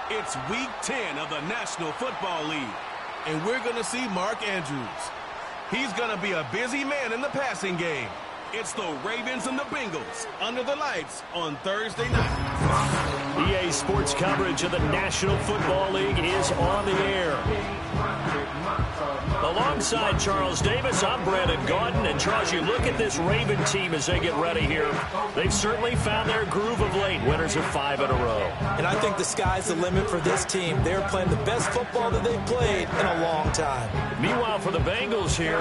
It's Week 10 of the National Football League, and we're going to see Mark Andrews. He's going to be a busy man in the passing game. It's the Ravens and the Bengals under the lights on Thursday night. EA Sports coverage of the National Football League is on the air. Alongside Charles Davis, I'm Brandon Gaudin. And Charles, you look at this Raven team as they get ready here. They've certainly found their groove of late, winners of 5 in a row. And I think the sky's the limit for this team. They're playing the best football that they've played in a long time. Meanwhile, for the Bengals here,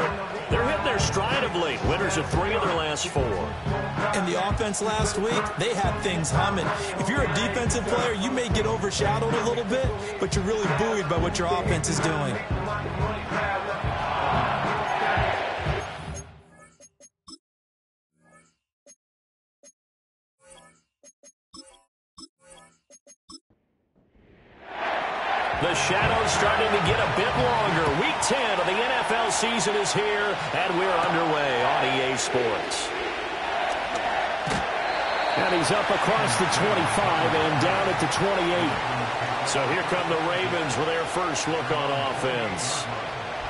they're hitting their stride of late, winners of 3 of their last 4. And the offense last week, they had things humming. If you're a defensive player, you may get overshadowed a little bit, but you're really buoyed by what your offense is doing. The shadow's starting to get a bit longer. Week 10 of the NFL season is here, and we're underway on EA Sports. And he's up across the 25 and down at the 28. So here come the Ravens with their first look on offense.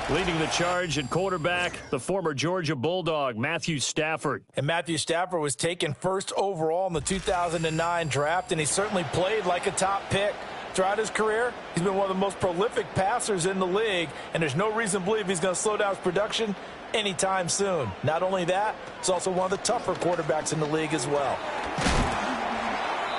Leading the charge at quarterback, the former Georgia Bulldog, Matthew Stafford. And Matthew Stafford was taken first overall in the 2009 draft, and he certainly played like a top pick. Throughout his career, he's been one of the most prolific passers in the league, and there's no reason to believe he's going to slow down his production anytime soon. Not only that, he's also one of the tougher quarterbacks in the league as well.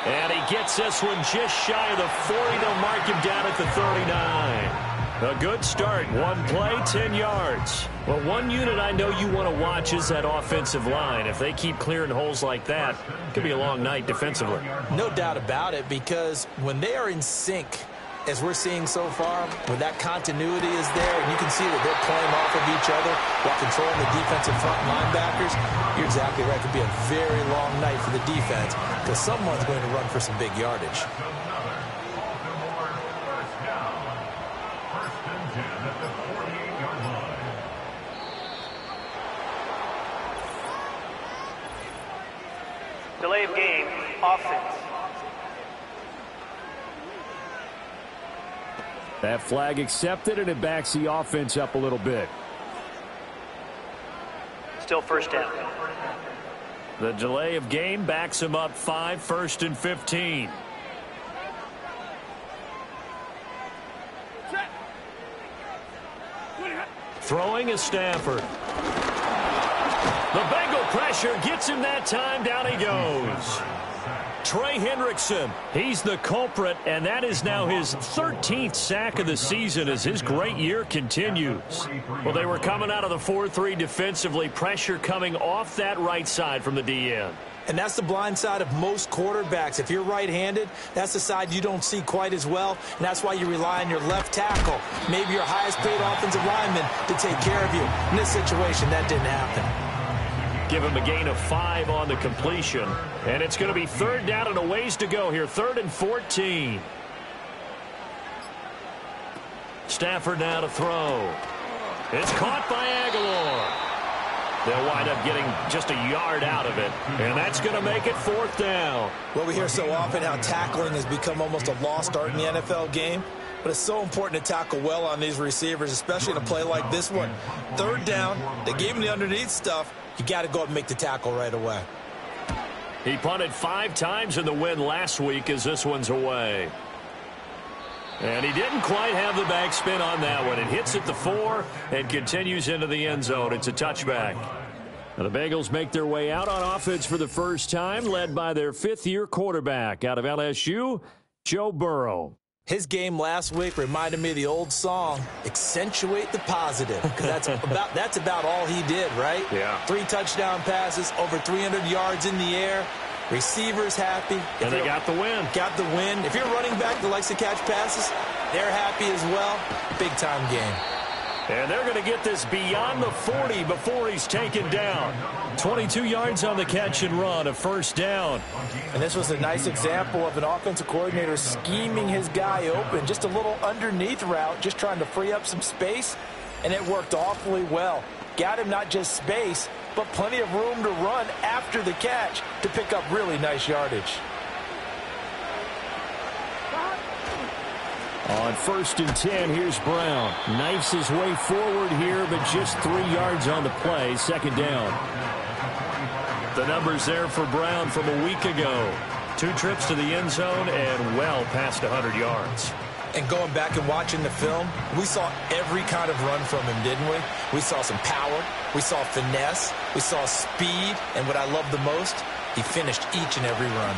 And he gets this one just shy of the 40. They'll mark him down at the 39. A good start. One play, 10 yards. Well, one unit I know you want to watch is that offensive line. If they keep clearing holes like that, it could be a long night defensively. No doubt about it, because when they are in sync, as we're seeing so far, when that continuity is there, and you can see that they're playing off of each other while controlling the defensive front linebackers, you're exactly right. It could be a very long night for the defense because someone's going to run for some big yardage. Delay of game, offense. That flag accepted, and it backs the offense up a little bit. Still first down. The delay of game backs him up 5, 1st and 15. Throwing is Stafford. The Bengal pressure gets him that time. Down he goes. Trey Hendrickson, he's the culprit, and that is now his 13th sack of the season as his great year continues. Well, they were coming out of the 4-3 defensively, pressure coming off that right side from the DN. And that's the blind side of most quarterbacks. If you're right-handed, that's the side you don't see quite as well, and that's why you rely on your left tackle, maybe your highest-paid offensive lineman, to take care of you. In this situation, that didn't happen. Give him a gain of 5 on the completion. And it's going to be 3rd down and a ways to go here. 3rd and 14. Stafford now to throw. It's caught by Aguilar. They'll wind up getting just a yard out of it. And that's going to make it 4th down. Well, we hear so often how tackling has become almost a lost art in the NFL game. But it's so important to tackle well on these receivers, especially in a play like this one. 3rd down, they gave him the underneath stuff. You got to go up and make the tackle right away. He punted 5 times in the win last week as this one's away. And he didn't quite have the backspin on that one. It hits at the 4 and continues into the end zone. It's a touchback. Now the Bengals make their way out on offense for the first time, led by their 5th-year quarterback out of LSU, Joe Burrow. His game last week reminded me of the old song, Accentuate the Positive, because that's about all he did, right? Yeah. 3 touchdown passes, over 300 yards in the air, receivers happy. And they got the win. Got the win. If you're a running back that likes to catch passes, they're happy as well. Big-time game. And they're going to get this beyond the 40 before he's taken down. 22 yards on the catch and run, a 1st down. And this was a nice example of an offensive coordinator scheming his guy open. Just a little underneath route, just trying to free up some space, and it worked awfully well. Got him not just space, but plenty of room to run after the catch to pick up really nice yardage. On 1st and 10, here's Brown. Knifes his way forward here, but just 3 yards on the play. 2nd down. The numbers there for Brown from a week ago. 2 trips to the end zone and well past 100 yards. And going back and watching the film, we saw every kind of run from him, didn't we? We saw some power. We saw finesse. We saw speed. And what I love the most, he finished each and every run.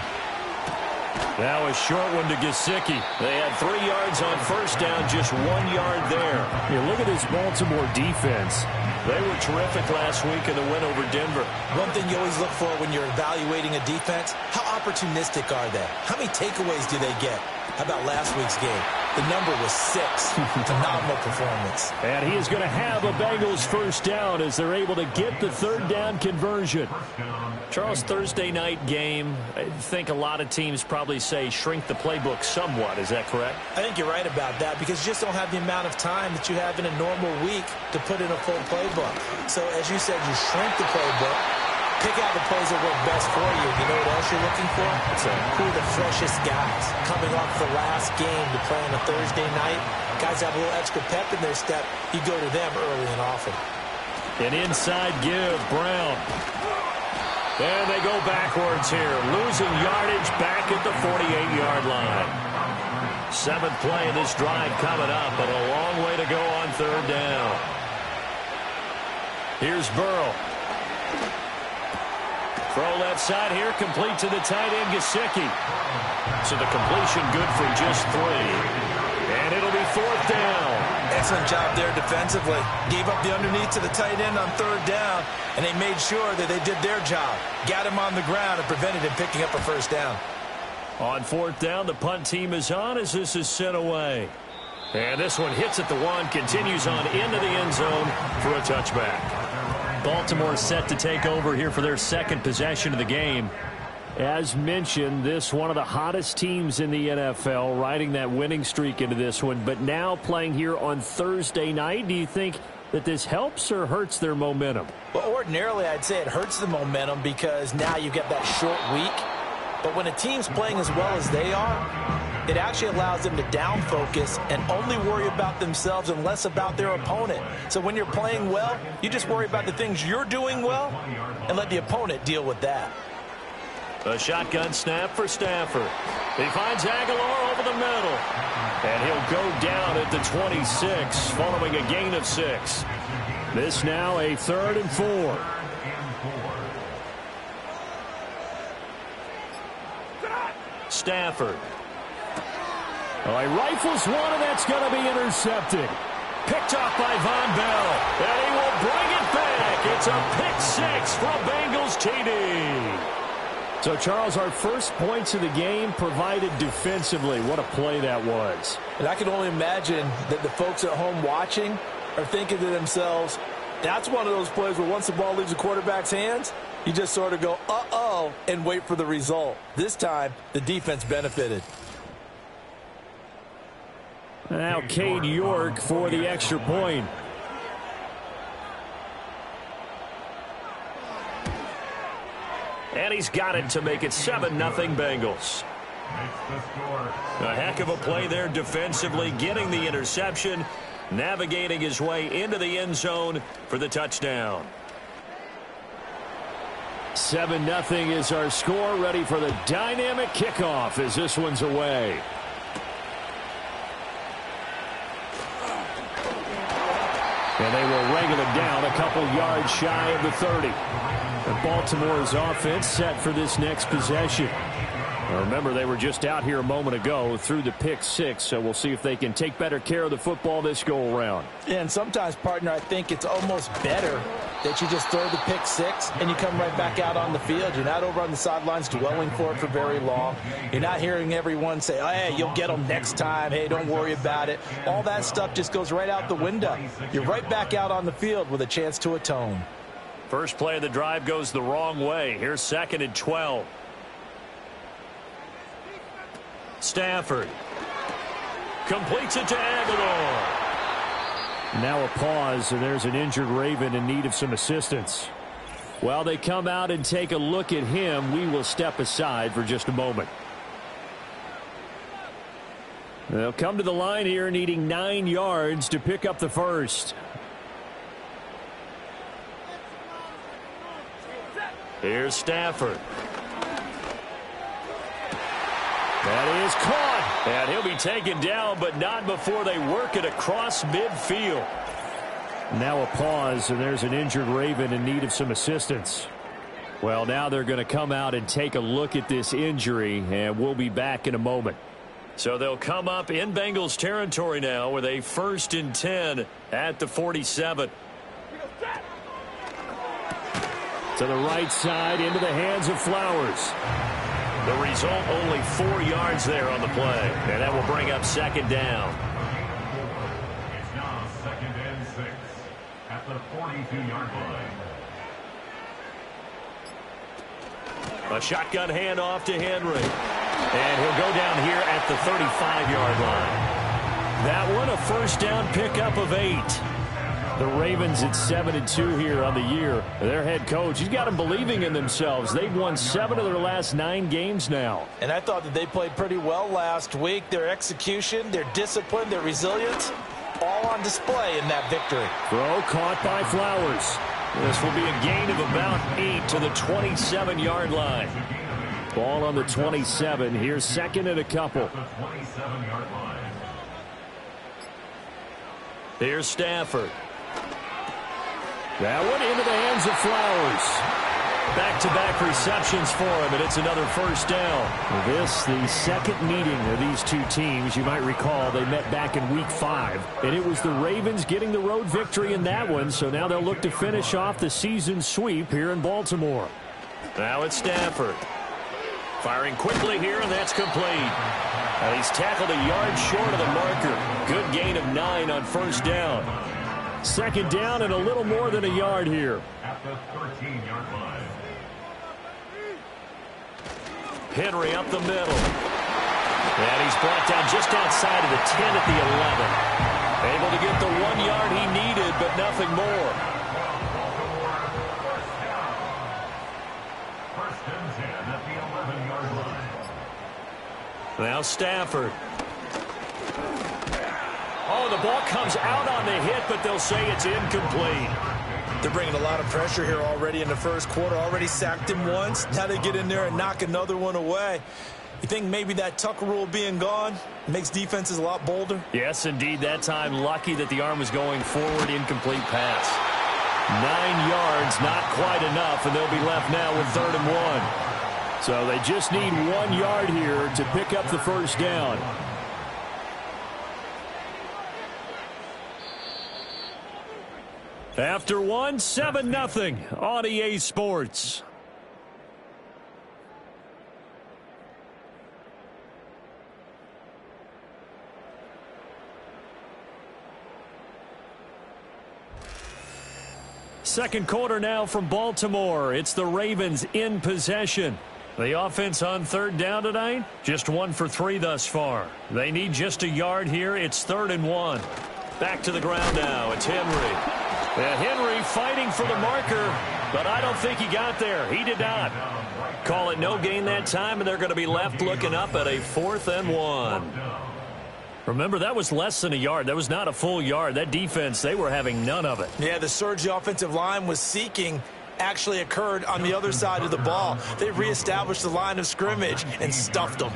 Now a short one to Gesicki. They had 3 yards on 1st down, just 1 yard there. You look at this Baltimore defense. They were terrific last week in the win over Denver. One thing you always look for when you're evaluating a defense, how opportunistic are they? How many takeaways do they get? How about last week's game? The number was 6. Phenomenal performance. And he is going to have a Bengals 1st down as they're able to get the 3rd down conversion. Charles, Thursday night game, I think a lot of teams probably say shrink the playbook somewhat. Is that correct? I think you're right about that because you just don't have the amount of time that you have in a normal week to put in a full playbook. So as you said, you shrink the playbook, pick out the plays that work best for you. You know what else you're looking for? Who are the freshest guys coming off the last game to play on a Thursday night? Guys have a little extra pep in their step. You go to them early and often. An inside give, Brown. And they go backwards here, losing yardage back at the 48-yard line. 7th play of this drive coming up, but a long way to go on 3rd down. Here's Burrow. Throw left side here, complete to the tight end, Gesicki. So the completion good for just 3. And it'll be 4th down. Excellent job there defensively. Gave up the underneath to the tight end on 3rd down, and they made sure that they did their job. Got him on the ground and prevented him picking up a 1st down. On 4th down, the punt team is on as this is sent away. And this one hits at the 1, continues on into the end zone for a touchback. Baltimore set to take over here for their 2nd possession of the game. As mentioned, this one of the hottest teams in the NFL, riding that winning streak into this one, but now playing here on Thursday night. Do you think that this helps or hurts their momentum? Well, ordinarily, I'd say it hurts the momentum because now you get that short week. But when a team's playing as well as they are, it actually allows them to down focus and only worry about themselves and less about their opponent. So when you're playing well, you just worry about the things you're doing well and let the opponent deal with that. A shotgun snap for Stafford. He finds Aguilar over the middle. And he'll go down at the 26 following a gain of 6. This now a 3rd and 4. Stafford. Oh, he rifles one, and that's going to be intercepted. Picked off by Von Bell. And he will bring it back. It's a pick 6 from Bengals TD. So, Charles, our first points of the game provided defensively. What a play that was. And I can only imagine that the folks at home watching are thinking to themselves, that's one of those plays where once the ball leaves the quarterback's hands, you just sort of go, uh-oh, and wait for the result. This time, the defense benefited. Now, Cade York for the extra point. And he's got it to make it 7-0 Bengals. A heck of a play there defensively, getting the interception, navigating his way into the end zone for the touchdown. 7-0 is our score, ready for the dynamic kickoff as this one's away. And they will wrangle it down a couple yards shy of the 30. And Baltimore's offense set for this next possession. Now remember, they were just out here a moment ago through the pick 6, so we'll see if they can take better care of the football this go around. And sometimes, partner, I think it's almost better that you just throw the pick 6 and you come right back out on the field. You're not over on the sidelines dwelling for it for very long. You're not hearing everyone say, oh, hey, you'll get them next time. Hey, don't worry about it. All that stuff just goes right out the window. You're right back out on the field with a chance to atone. First play of the drive goes the wrong way. Here's 2nd and 12. Stafford completes it to Aguilar. Now a pause, and there's an injured Raven in need of some assistance. While they come out and take a look at him, we will step aside for just a moment. They'll come to the line here needing 9 yards to pick up the first. Here's Stafford. That is caught. And he'll be taken down, but not before they work it across midfield. Now a pause, and there's an injured Raven in need of some assistance. Well, now they're going to come out and take a look at this injury, and we'll be back in a moment. So they'll come up in Bengals territory now with a 1st and 10 at the 47. To the right side, into the hands of Flowers. The result, only 4 yards there on the play. And that will bring up 2nd down. It's now 2nd and 6 at the 42-yard line. A shotgun handoff to Henry. And he'll go down here at the 35-yard line. That one, a 1st down pickup of 8. The Ravens at 7-2 here on the year. Their head coach, he's got them believing in themselves. They've won 7 of their last 9 games now. And I thought that they played pretty well last week. Their execution, their discipline, their resilience, all on display in that victory. Throw caught by Flowers. This will be a gain of about 8 to the 27-yard line. Ball on the 27. Here's 2nd and a couple. Here's Stafford. That one into the hands of Flowers. Back-to-back receptions for him, and it's another 1st down. This, the 2nd meeting of these two teams. You might recall they met back in Week 5, and it was the Ravens getting the road victory in that one, so now they'll look to finish off the season sweep here in Baltimore. Now it's Stafford. Firing quickly here, and that's complete. And he's tackled a yard short of the marker. Good gain of 9 on 1st down. 2nd down and a little more than a yard here. At the 13-yard line. Henry up the middle. And he's brought down just outside of the 10 at the 11. Able to get the 1 yard he needed, but nothing more. First and 10 at the 11-yard line. Now Stafford. Oh, the ball comes out on the hit, but they'll say it's incomplete. They're bringing a lot of pressure here already in the first quarter. Already sacked him once. Now they get in there and knock another one away. You think maybe that Tucker rule being gone makes defenses a lot bolder? Yes, indeed. That time, lucky that the arm was going forward. Incomplete pass. 9 yards, not quite enough, and they'll be left now with 3rd and 1. So they just need 1 yard here to pick up the 1st down. After 1, 7-0 on EA Sports. Second quarter now from Baltimore. It's the Ravens in possession. The offense on 3rd down tonight, just 1 for 3 thus far. They need just a yard here. It's 3rd and 1. Back to the ground now. It's Henry. Henry fighting for the marker, but I don't think he got there. He did not. Call it no gain that time, and they're going to be left looking up at a 4th and 1. Remember, that was less than a yard. That was not a full yard. That defense, they were having none of it. Yeah, the surge the offensive line was seeking actually occurred on the other side of the ball. They reestablished the line of scrimmage and stuffed them.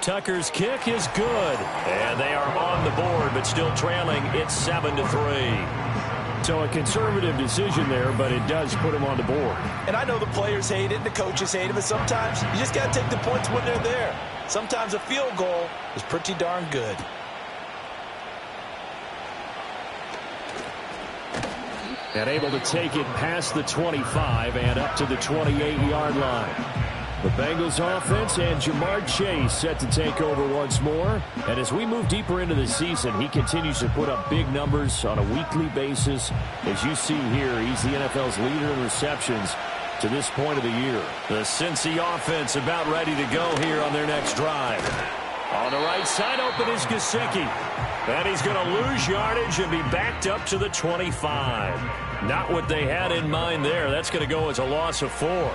Tucker's kick is good, and they are on the board, but still trailing. It's 7-3. So a conservative decision there, but it does put them on the board. And I know the players hate it, and the coaches hate it, but sometimes you just got to take the points when they're there. Sometimes a field goal is pretty darn good. And able to take it past the 25 and up to the 28-yard line. The Bengals offense and Jamar Chase set to take over once more. And as we move deeper into the season, he continues to put up big numbers on a weekly basis. As you see here, he's the NFL's leader in receptions to this point of the year. The Cincy offense about ready to go here on their next drive. On the right side, open is Gesicki. And he's going to lose yardage and be backed up to the 25. Not what they had in mind there. That's going to go as a loss of 4.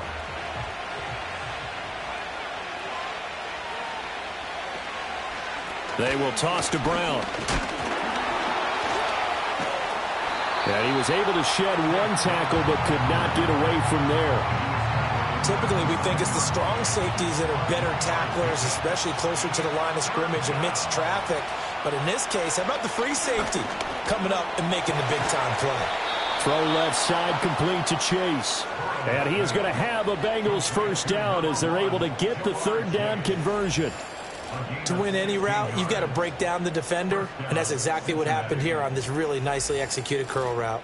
They will toss to Brown. And he was able to shed one tackle but could not get away from there. Typically, we think it's the strong safeties that are better tacklers, especially closer to the line of scrimmage amidst traffic. But in this case, how about the free safety coming up and making the big-time play? Throw left side complete to Chase. And he is going to have a Bengals first down as they're able to get the third down conversion. To win any route, you've got to break down the defender, and that's exactly what happened here on this really nicely executed curl route.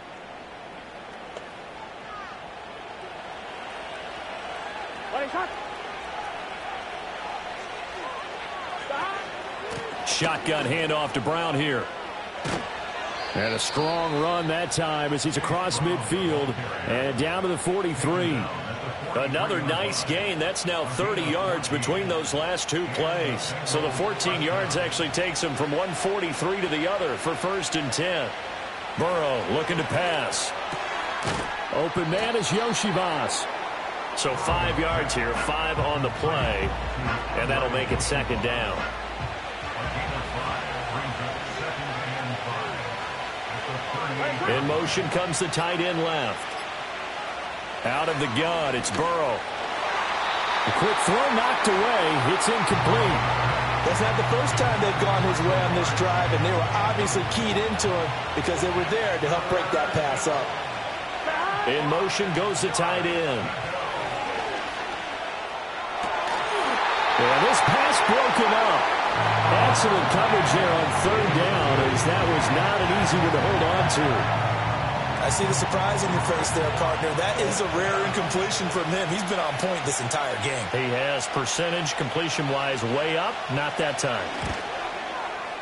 Shotgun handoff to Brown here. And a strong run that time as he's across midfield and down to the 43. Another nice gain. That's now 30 yards between those last two plays. So the 14 yards actually takes him from 143 to the other for 1st and 10. Burrow looking to pass. Open man is Yoshibas. So 5 yards here, 5 on the play. And that'll make it 2nd down. In motion comes the tight end left. Out of the gun, it's Burrow. A quick throw knocked away. It's incomplete. That's not the first time they've gone his way on this drive, and they were obviously keyed into him because they were there to help break that pass up. In motion goes the tight end. And this pass broken up. Excellent coverage there on 3rd down, as that was not an easy one to hold on to. I see the surprise in your face there, partner. That is a rare incompletion from him. He's been on point this entire game. He has percentage completion-wise way up. Not that time.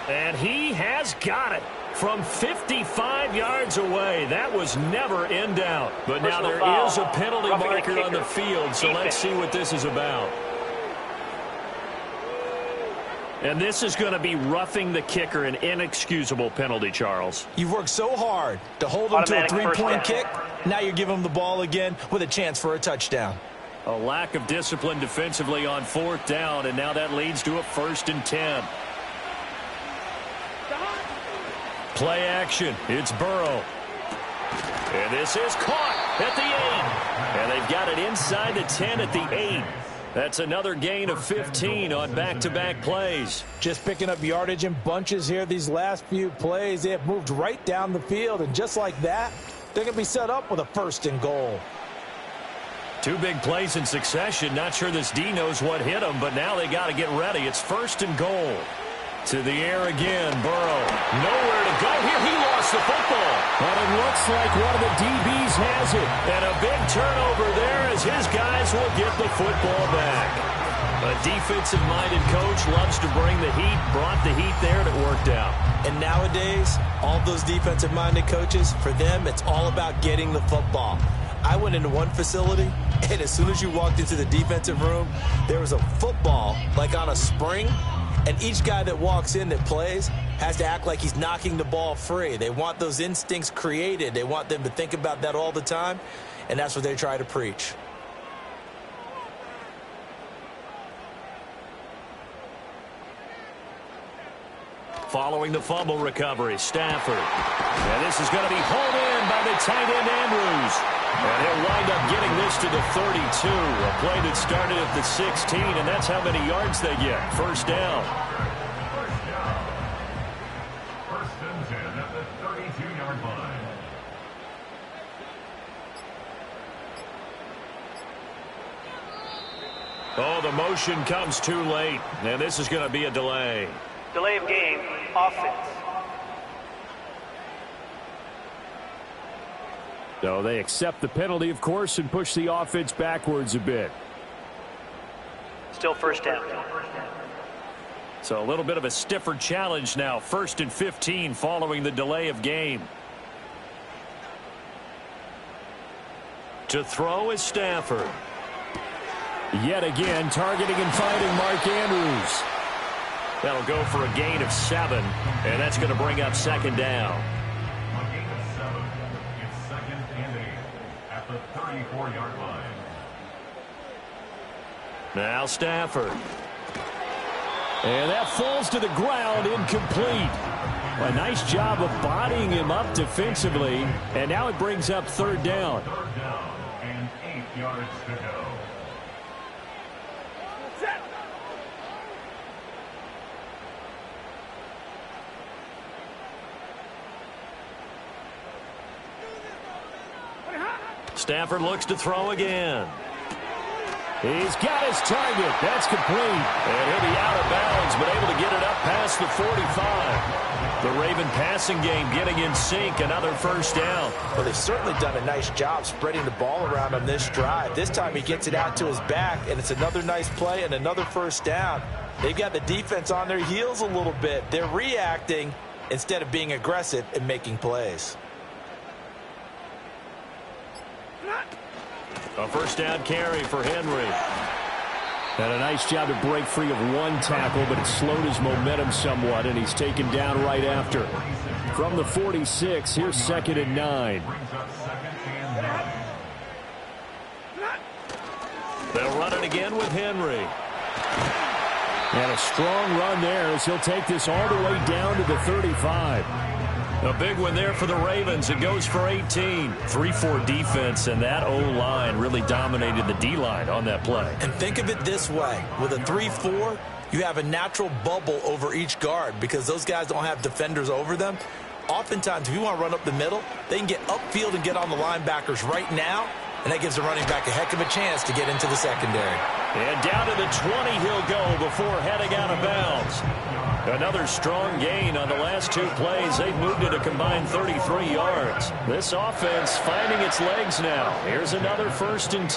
And he has got it from 55 yards away. That was never in doubt. But now there is a penalty marker on the field, so let's see what this is about. And this is going to be roughing the kicker, an inexcusable penalty, Charles. You've worked so hard to hold him to a 3-point kick. Now you're giving him the ball again with a chance for a touchdown. A lack of discipline defensively on 4th down, and now that leads to a 1st and 10. Play action. It's Burrow. And this is caught at the 8. And they've got it inside the 10 at the 8. That's another gain of 15 on back-to-back plays. Just picking up yardage in bunches here these last few plays. They have moved right down the field, and just like that, they're going to be set up with a 1st and goal. 2 big plays in succession. Not sure this D knows what hit him, but now they got to get ready. It's 1st and goal. To the air again, Burrow. Nowhere to go here. He lost the football. But it looks like one of the DBs has it. And a big turnover there as his guys will get the football back. A defensive-minded coach loves to bring the heat. Brought the heat there, and it worked out. And nowadays, all those defensive-minded coaches, for them, it's all about getting the football. I went into one facility, and as soon as you walked into the defensive room, there was a football, like on a spring. And each guy that walks in that plays has to act like he's knocking the ball free. They want those instincts created. They want them to think about that all the time, and that's what they try to preach. Following the fumble recovery, Stafford. And this is going to be hauled in by the tight end, Andrews. And he'll wind up getting this to the 32. A play that started at the 16, and that's how many yards they get. 1st down. 1st and 10 at the 32-yard line. Oh, the motion comes too late. And this is going to be a delay. Delay of game, offense. So they accept the penalty, of course, and push the offense backwards a bit. Still 1st down. So a little bit of a stiffer challenge now. 1st and 15 following the delay of game. To throw is Stafford. Yet again, targeting and finding Mark Andrews. That'll go for a gain of 7, and that's going to bring up 2nd down. A gain of 7. It's 2nd and 8 at the 34-yard line. Now Stafford. And that falls to the ground, incomplete. A nice job of bodying him up defensively, and now it brings up third down. Third down and 8 yards to go. Stafford looks to throw again. He's got his target. That's complete. And he'll be out of bounds, but able to get it up past the 45. The Raven passing game getting in sync. Another first down. Well, they've certainly done a nice job spreading the ball around on this drive. This time he gets it out to his back, and it's another nice play and another first down. They've got the defense on their heels a little bit. They're reacting instead of being aggressive and making plays. A first down carry for Henry. Had a nice job to break free of one tackle, but it slowed his momentum somewhat, and he's taken down right after. From the 46, here's 2nd and 9. They'll run it again with Henry. And a strong run there as he'll take this all the way down to the 35. A big one there for the Ravens. It goes for 18. 3-4 defense, and that O-line really dominated the D-line on that play. And think of it this way. With a 3-4, you have a natural bubble over each guard because those guys don't have defenders over them. Oftentimes, if you want to run up the middle, they can get upfield and get on the linebackers right now, and that gives the running back a heck of a chance to get into the secondary. And down to the 20 he'll go before heading out of bounds. Another strong gain on the last two plays. They've moved it a combined 33 yards. This offense finding its legs now. Here's another 1st and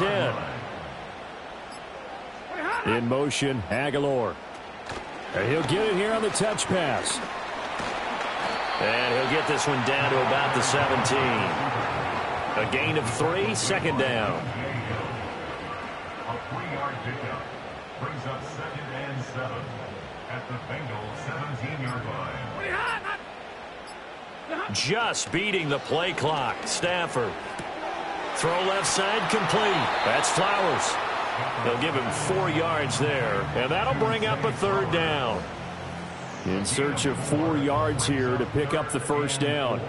10. In motion, Aguilar. And he'll get it here on the touch pass. And he'll get this one down to about the 17. A gain of 3, 2nd down. A 3-yard pickup brings up 2nd and 7 at the Bengals 17-yard line. Just beating the play clock. Stafford. Throw left side complete. That's Flowers. They'll give him 4 yards there, and that'll bring up a 3rd down. In search of 4 yards here to pick up the first down.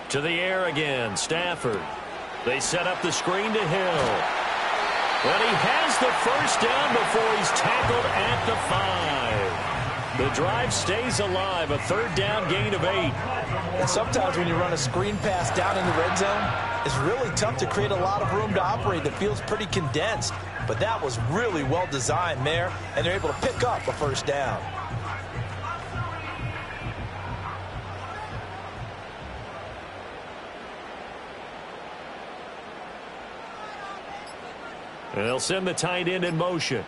To the air again, Stafford. They set up the screen to Hill. But he has the first down before he's tackled at the 5. The drive stays alive, a 3rd down gain of 8. And sometimes when you run a screen pass down in the red zone, it's really tough to create a lot of room to operate. The field's pretty condensed. But that was really well designed there, and they're able to pick up a first down. And they'll send the tight end in motion.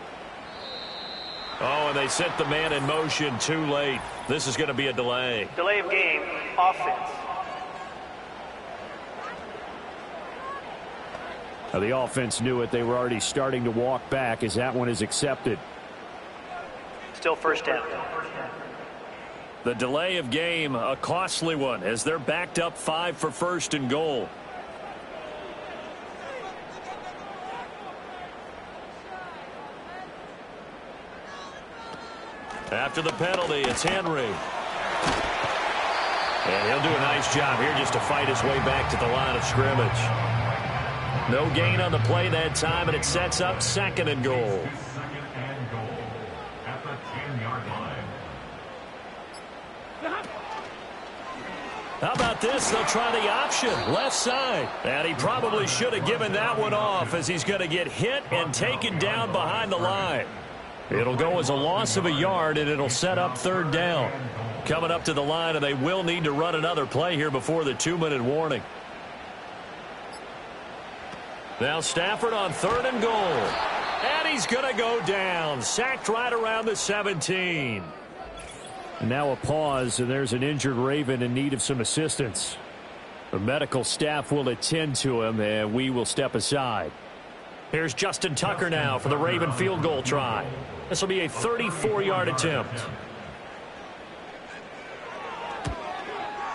Oh, and they sent the man in motion too late. This is going to be a delay. Delay of game, offense. Now, the offense knew it. They were already starting to walk back as that one is accepted. Still first down. The delay of game, a costly one as they're backed up 5 for 1st and goal. After the penalty, it's Henry. And he'll do a nice job here just to fight his way back to the line of scrimmage. No gain on the play that time, and it sets up 2nd and goal. 2nd and goal at the 10-yard line. How about this? They'll try the option, left side. And he probably should have given that one off as he's going to get hit and taken down behind the line. It'll go as a loss of a yard, and it'll set up 3rd down. Coming up to the line, and they will need to run another play here before the 2-minute warning. Now Stafford on 3rd and goal. And he's going to go down. Sacked right around the 17. And now a pause, and there's an injured Raven in need of some assistance. The medical staff will attend to him, and we will step aside. Here's Justin Tucker now for the Raven field goal try. This will be a 34-yard attempt.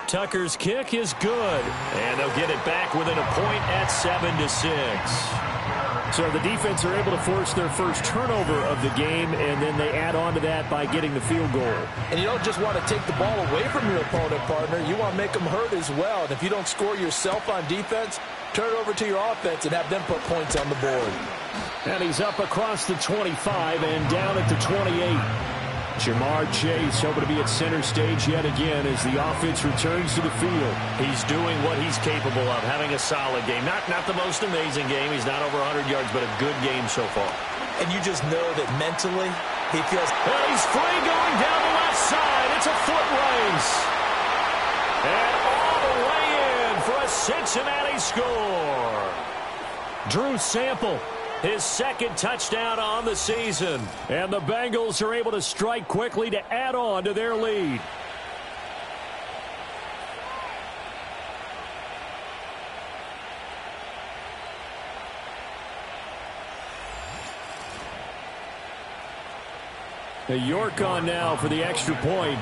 Tucker's kick is good. And they'll get it back within a point at 7-6. So the defense are able to force their first turnover of the game, and then they add on to that by getting the field goal. And you don't just want to take the ball away from your opponent, partner. You want to make them hurt as well. And if you don't score yourself on defense, turn it over to your offense and have them put points on the board. And he's up across the 25 and down at the 28. Jamar Chase hoping to be at center stage yet again as the offense returns to the field. He's doing what he's capable of, having a solid game. Not the most amazing game. He's not over 100 yards, but a good game so far. And you just know that mentally he feels... And he's free going down the left side. It's a foot race. And all the way in for a Cincinnati score. Drew Sample, his second touchdown on the season. And the Bengals are able to strike quickly to add on to their lead. York on now for the extra point.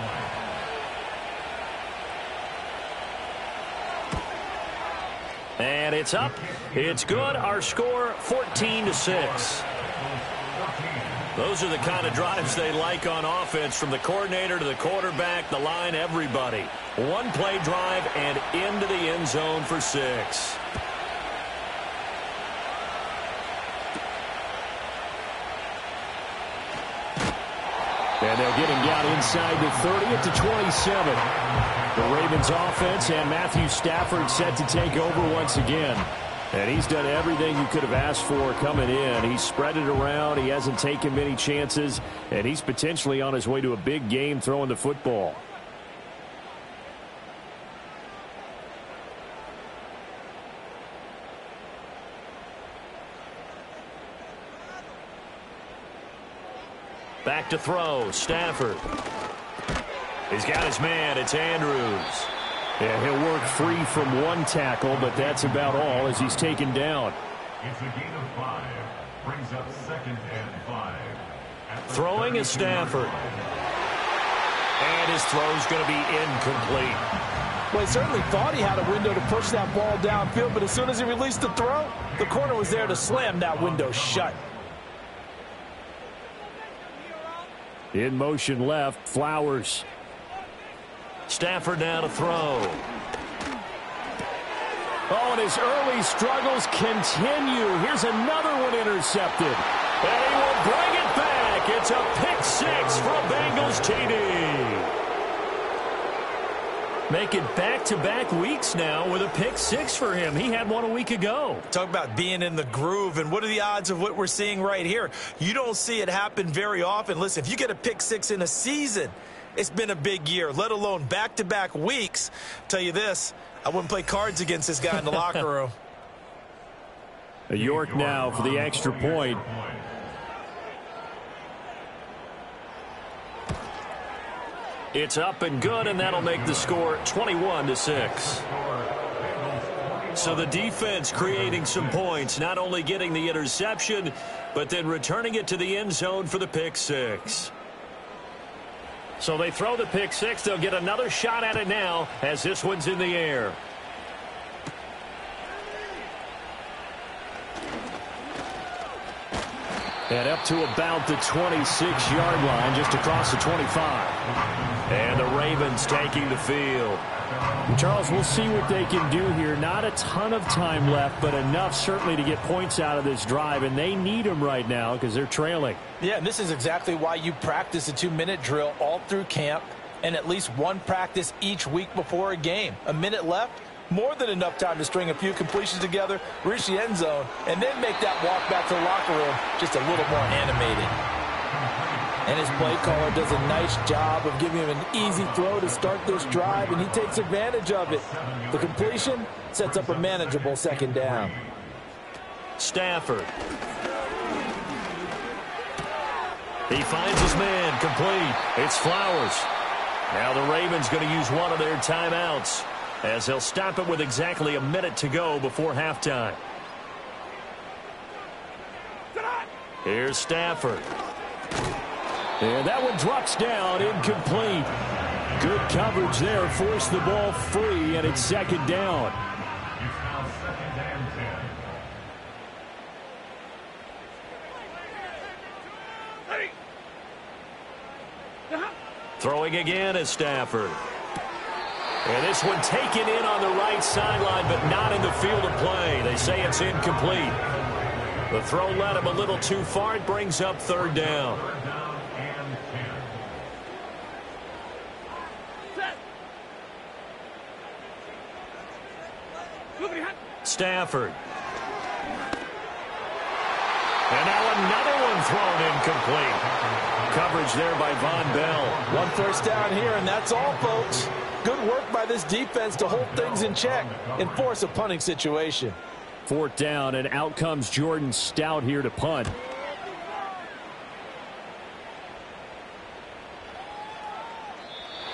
And it's up. It's good. Our score, 14-6. Those are the kind of drives they like on offense, from the coordinator to the quarterback, the line, everybody. One-play drive and into the end zone for 6. And they'll get him down inside the 30 at the 27. The Ravens offense and Matthew Stafford set to take over once again. And he's done everything you could have asked for coming in. He's spread it around. He hasn't taken many chances. And he's potentially on his way to a big game throwing the football. Back to throw. Stafford. He's got his man. It's Andrews. Yeah, he'll work free from one tackle, but that's about all as he's taken down. It's a gain of 5. Brings up 2nd and 5. Throwing is Stafford. And his throw's going to be incomplete. Well, he certainly thought he had a window to push that ball downfield, but as soon as he released the throw, the corner was there to slam that window shut. In motion left, Flowers. Stafford now to throw. Oh, and his early struggles continue. Here's another one intercepted. And he will bring it back. It's a pick 6 for a Bengals TD. Make it back-to-back weeks now with a pick 6 for him. He had one a week ago. Talk about being in the groove, and what are the odds of what we're seeing right here? You don't see it happen very often. Listen, if you get a pick 6 in a season, it's been a big year, let alone back-to-back weeks. Tell you this, I wouldn't play cards against this guy in the locker room. York now for the extra point. It's up and good, and that'll make the score 21-6. So the defense creating some points, not only getting the interception, but then returning it to the end zone for the pick 6. So they throw the pick 6. They'll get another shot at it now as this one's in the air. And up to about the 26-yard line, just across the 25. And the Ravens taking the field. Charles, we'll see what they can do here. Not a ton of time left, but enough certainly to get points out of this drive. And they need them right now because they're trailing. Yeah, and this is exactly why you practice a 2-minute drill all through camp and at least one practice each week before a game. A minute left, more than enough time to string a few completions together, reach the end zone, and then make that walk back to the locker room just a little more animated. And his play caller does a nice job of giving him an easy throw to start this drive, and he takes advantage of it. The completion sets up a manageable 2nd down. Stafford. He finds his man complete. It's Flowers. Now the Ravens going to use one of their timeouts as they'll stop it with exactly a minute to go before halftime. Here's Stafford. And that one drops down, incomplete. Good coverage there, forced the ball free, and it's 2nd down. It's now 2nd and 10. Throwing again is Stafford. And this one taken in on the right sideline, but not in the field of play. They say it's incomplete. The throw led him a little too far. It brings up third down. Stafford. And now another one thrown incomplete. Coverage there by Von Bell. One first down here, and that's all, folks. Good work by this defense to hold things in check and force a punting situation. Fourth down, and out comes Jordan Stout here to punt.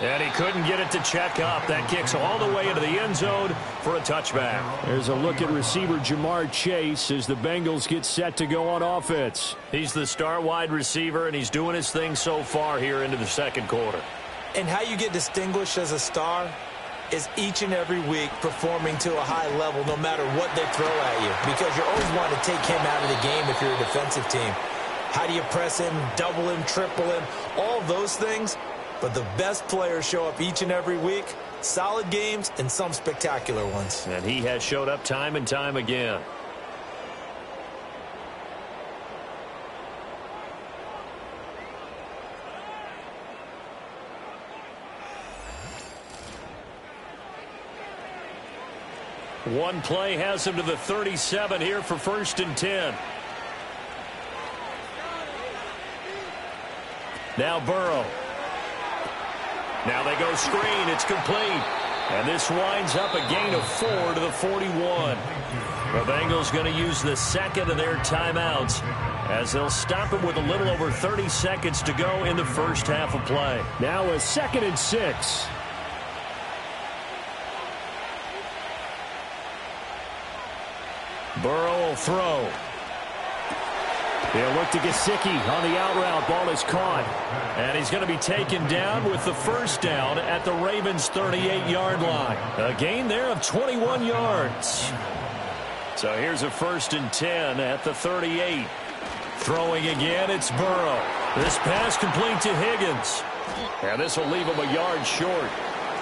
And he couldn't get it to check up. That kicks all the way into the end zone for a touchback. There's a look at receiver Jamar Chase as the Bengals get set to go on offense. He's the star wide receiver, and he's doing his thing so far here into the second quarter. And how you get distinguished as a star is each and every week performing to a high level no matter what they throw at you, because you always want to take him out of the game if you're a defensive team. How do you press him, double him, triple him, all those things? But the best players show up each and every week, solid games and some spectacular ones. And he has showed up time and time again. One play has him to the 37 here for 1st and 10. Now Burrow. Now they go screen. It's complete. And this winds up a gain of 4 to the 41. The Bengals going to use the second of their timeouts as they'll stop him with a little over 30 seconds to go in the first half of play. Now a 2nd and 6. Burrow will throw. He'll look to Gesicki on the out route. Ball is caught. And he's going to be taken down with the first down at the Ravens' 38-yard line. A gain there of 21 yards. So here's a 1st and 10 at the 38. Throwing again, it's Burrow. This pass complete to Higgins. And this will leave him a yard short.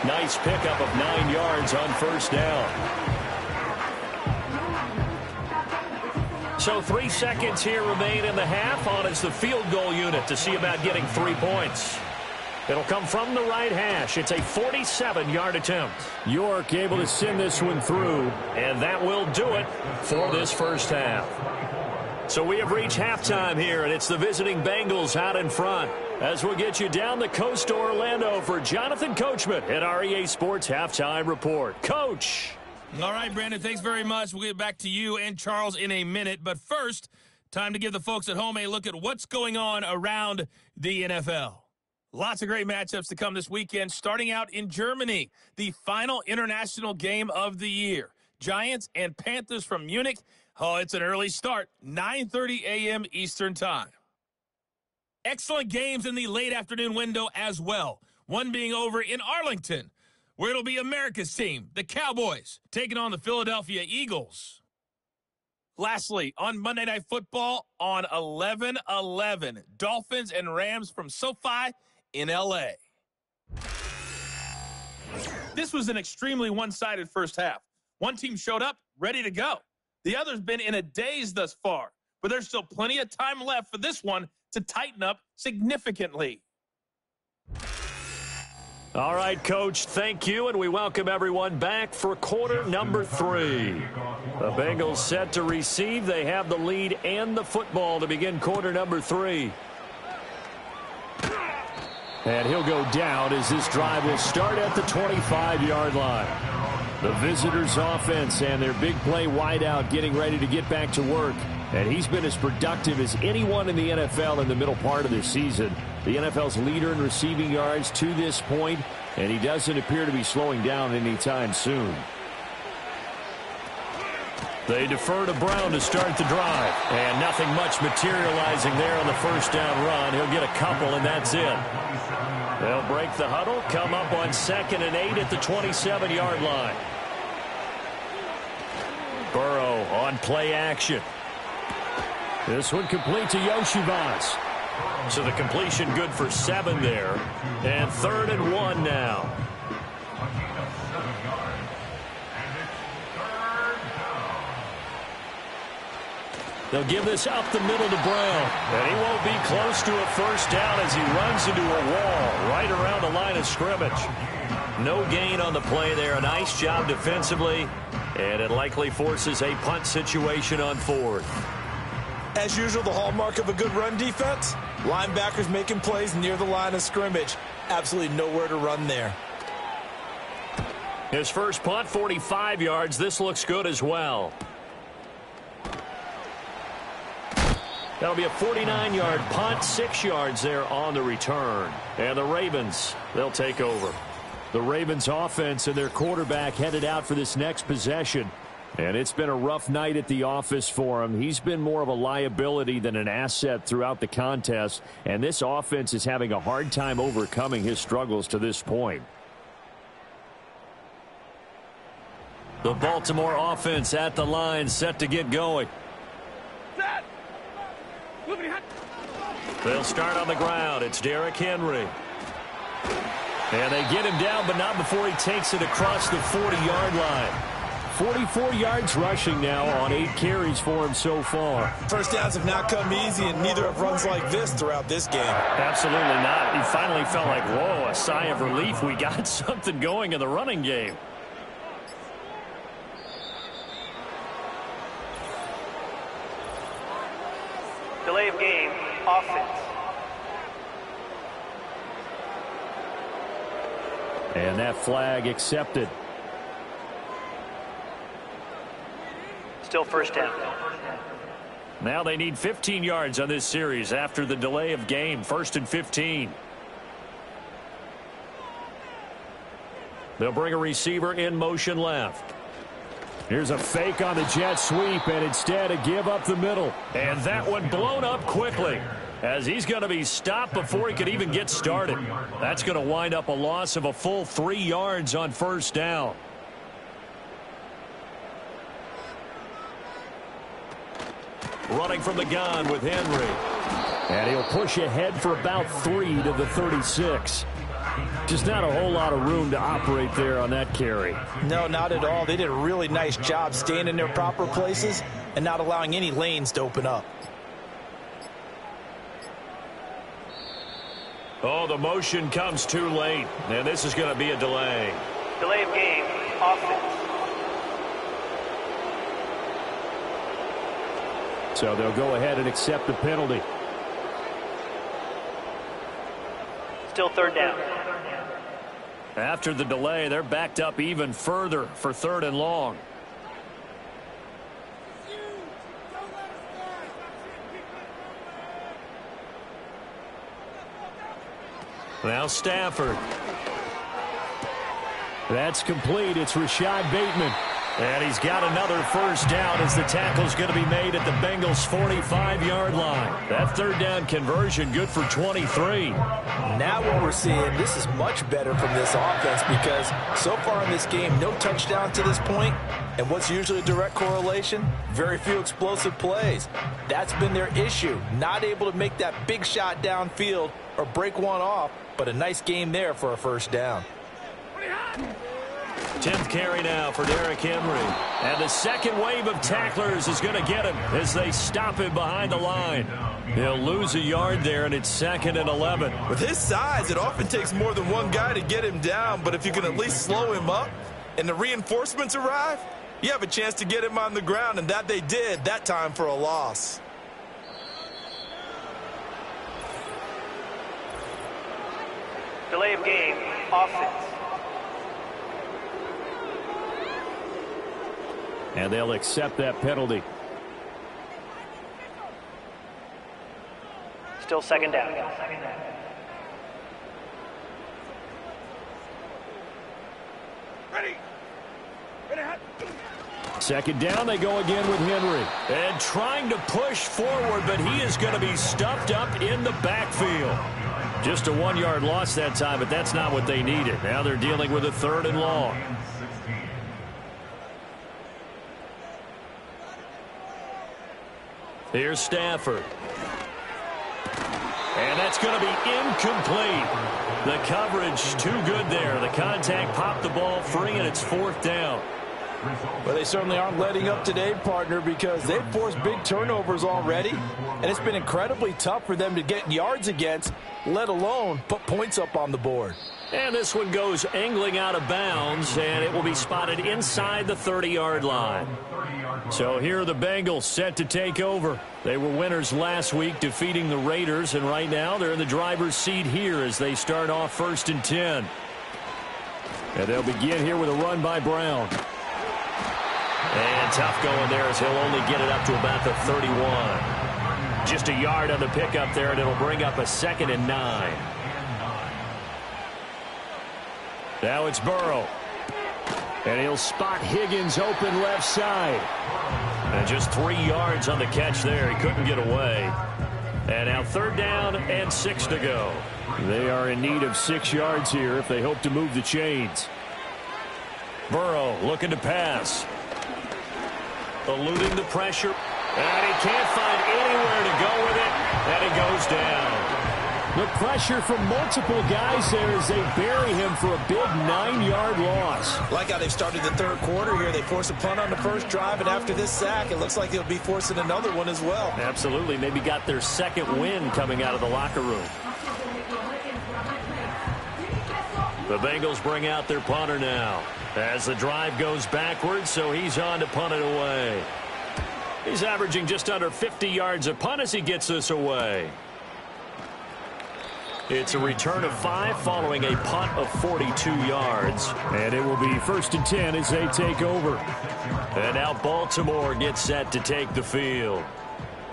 Nice pickup of 9 yards on first down. So 3 seconds here remain in the half. On is the field goal unit to see about getting 3 points. It'll come from the right hash. It's a 47-yard attempt. York able to send this one through, and that will do it for this first half. So we have reached halftime here, and it's the visiting Bengals out in front. As we'll get you down the coast to Orlando for Jonathan Coachman at our EA Sports Halftime Report. Coach. All right, Brandon, thanks very much. We'll get back to you and Charles in a minute. But first, time to give the folks at home a look at what's going on around the NFL. Lots of great matchups to come this weekend, starting out in Germany, the final international game of the year. Giants and Panthers from Munich. Oh, it's an early start, 9:30 a.m. Eastern Time. Excellent games in the late afternoon window as well. One being over in Arlington, where it'll be America's team, the Cowboys, taking on the Philadelphia Eagles. Lastly, on Monday Night Football on 11/11, Dolphins and Rams from SoFi in L.A. This was an extremely one-sided first half. One team showed up, ready to go. The other's been in a daze thus far, but there's still plenty of time left for this one to tighten up significantly. All right, Coach, thank you, and we welcome everyone back for quarter number 3. The Bengals set to receive. They have the lead and the football to begin quarter number 3. And he'll go down as this drive will start at the 25-yard line. The visitors' offense and their big play wideout getting ready to get back to work. And he's been as productive as anyone in the NFL in the middle part of this season. The NFL's leader in receiving yards to this point, and he doesn't appear to be slowing down anytime soon. They defer to Brown to start the drive. And nothing much materializing there on the first down run. He'll get a couple, and that's it. They'll break the huddle, come up on 2nd and 8 at the 27-yard line. Burrow on play action. This one complete to Yoshivas. So the completion good for 7 there. And 3rd and 1 now. A gain of 7 yards. And it's 3rd down. They'll give this up the middle to Brown. And he won't be close to a first down as he runs into a wall right around the line of scrimmage. No gain on the play there. A nice job defensively. And it likely forces a punt situation on 4th. As usual, the hallmark of a good run defense, linebackers making plays near the line of scrimmage. Absolutely nowhere to run there. His first punt, 45 yards. This looks good as well. That'll be a 49-yard punt, 6 yards there on the return. And the Ravens, they'll take over. The Ravens offense and their quarterback headed out for this next possession. And it's been a rough night at the office for him. He's been more of a liability than an asset throughout the contest. And this offense is having a hard time overcoming his struggles to this point. The Baltimore offense at the line, set to get going. They'll start on the ground. It's Derrick Henry. And they get him down, but not before he takes it across the 40-yard line. 44 yards rushing now on 8 carries for him so far. First downs have not come easy, and neither have runs like this throughout this game. Absolutely not. He finally felt like, whoa, a sigh of relief. We got something going in the running game. Delay of game, offense. And that flag accepted. Still first down. Now they need 15 yards on this series after the delay of game. 1st and 15. They'll bring a receiver in motion left. Here's a fake on the jet sweep, and instead a give up the middle. And that one blown up quickly, as he's going to be stopped before he could even get started. That's going to wind up a loss of a full 3 yards on first down. Running from the gun with Henry. And he'll push ahead for about 3 to the 36. Just not a whole lot of room to operate there on that carry. No, not at all. They did a really nice job staying in their proper places and not allowing any lanes to open up. Oh, the motion comes too late, and this is going to be a delay. Delay of game, offense. So they'll go ahead and accept the penalty. Still third down. After the delay, they're backed up even further for 3rd and long. Now Stafford. That's complete. It's Rashad Bateman. And he's got another first down as the tackle's going to be made at the Bengals' 45-yard line. That 3rd down conversion good for 23. Now what we're seeing, this is much better from this offense because so far in this game, no touchdown to this point. And what's usually a direct correlation? Very few explosive plays. That's been their issue. Not able to make that big shot downfield or break one off, but a nice game there for a first down. 10th carry now for Derrick Henry. And the second wave of tacklers is going to get him as they stop him behind the line. He'll lose a yard there, and it's 2nd and 11. With his size, it often takes more than one guy to get him down, but if you can at least slow him up and the reinforcements arrive, you have a chance to get him on the ground, and that they did that time for a loss. Delay of game, offense. And they'll accept that penalty. Still 2nd down. Ready. 2nd down, they go again with Henry. And trying to push forward, but he is going to be stuffed up in the backfield. Just a 1-yard loss that time, but that's not what they needed. Now they're dealing with a 3rd and long. Here's Stafford. And that's going to be incomplete. The coverage too good there. The contact popped the ball free, and it's 4th down. Well, they certainly aren't letting up today, partner, because they've forced big turnovers already, and it's been incredibly tough for them to get yards against, let alone put points up on the board. And this one goes angling out of bounds, and it will be spotted inside the 30-yard line. So here are the Bengals set to take over. They were winners last week, defeating the Raiders, and right now they're in the driver's seat here as they start off 1st and 10. And they'll begin here with a run by Brown. And tough going there as he'll only get it up to about the 31. Just a yard on the pickup there, and it'll bring up a 2nd and 9. Now it's Burrow. And he'll spot Higgins open left side. And just 3 yards on the catch there. He couldn't get away. And now 3rd down and 6 to go. They are in need of 6 yards here if they hope to move the chains. Burrow looking to pass. Eluding the pressure. And he can't find anywhere to go with it. And he goes down. The pressure from multiple guys there as they bury him for a big 9-yard loss. Like how they've started the 3rd quarter here. They force a punt on the first drive, and after this sack, it looks like they'll be forcing another one as well. Absolutely. Maybe got their 2nd win coming out of the locker room. The Bengals bring out their punter now as the drive goes backwards, so he's on to punt it away. He's averaging just under 50 yards a punt as he gets this away. It's a return of 5 following a punt of 42 yards. And it will be 1st and 10 as they take over. And now Baltimore gets set to take the field.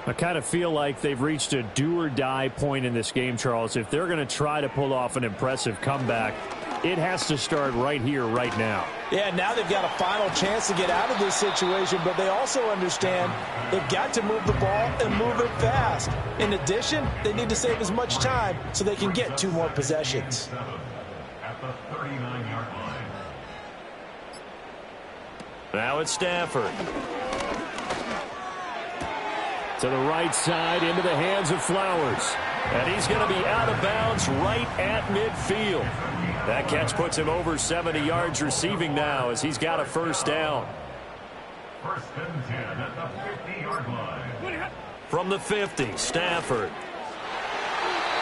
I kind of feel like they've reached a do-or-die point in this game, Charles. If they're going to try to pull off an impressive comeback, it has to start right here, right now. Yeah, now they've got a final chance to get out of this situation, but they also understand they've got to move the ball and move it fast. In addition, they need to save as much time so they can get 2 more possessions. At the 39-yard line. Now it's Stafford. To the right side, into the hands of Flowers. And he's going to be out of bounds right at midfield. That catch puts him over 70 yards receiving now as he's got a 1st down. 1st and 10 at the 50-yard line. From the 50, Stafford.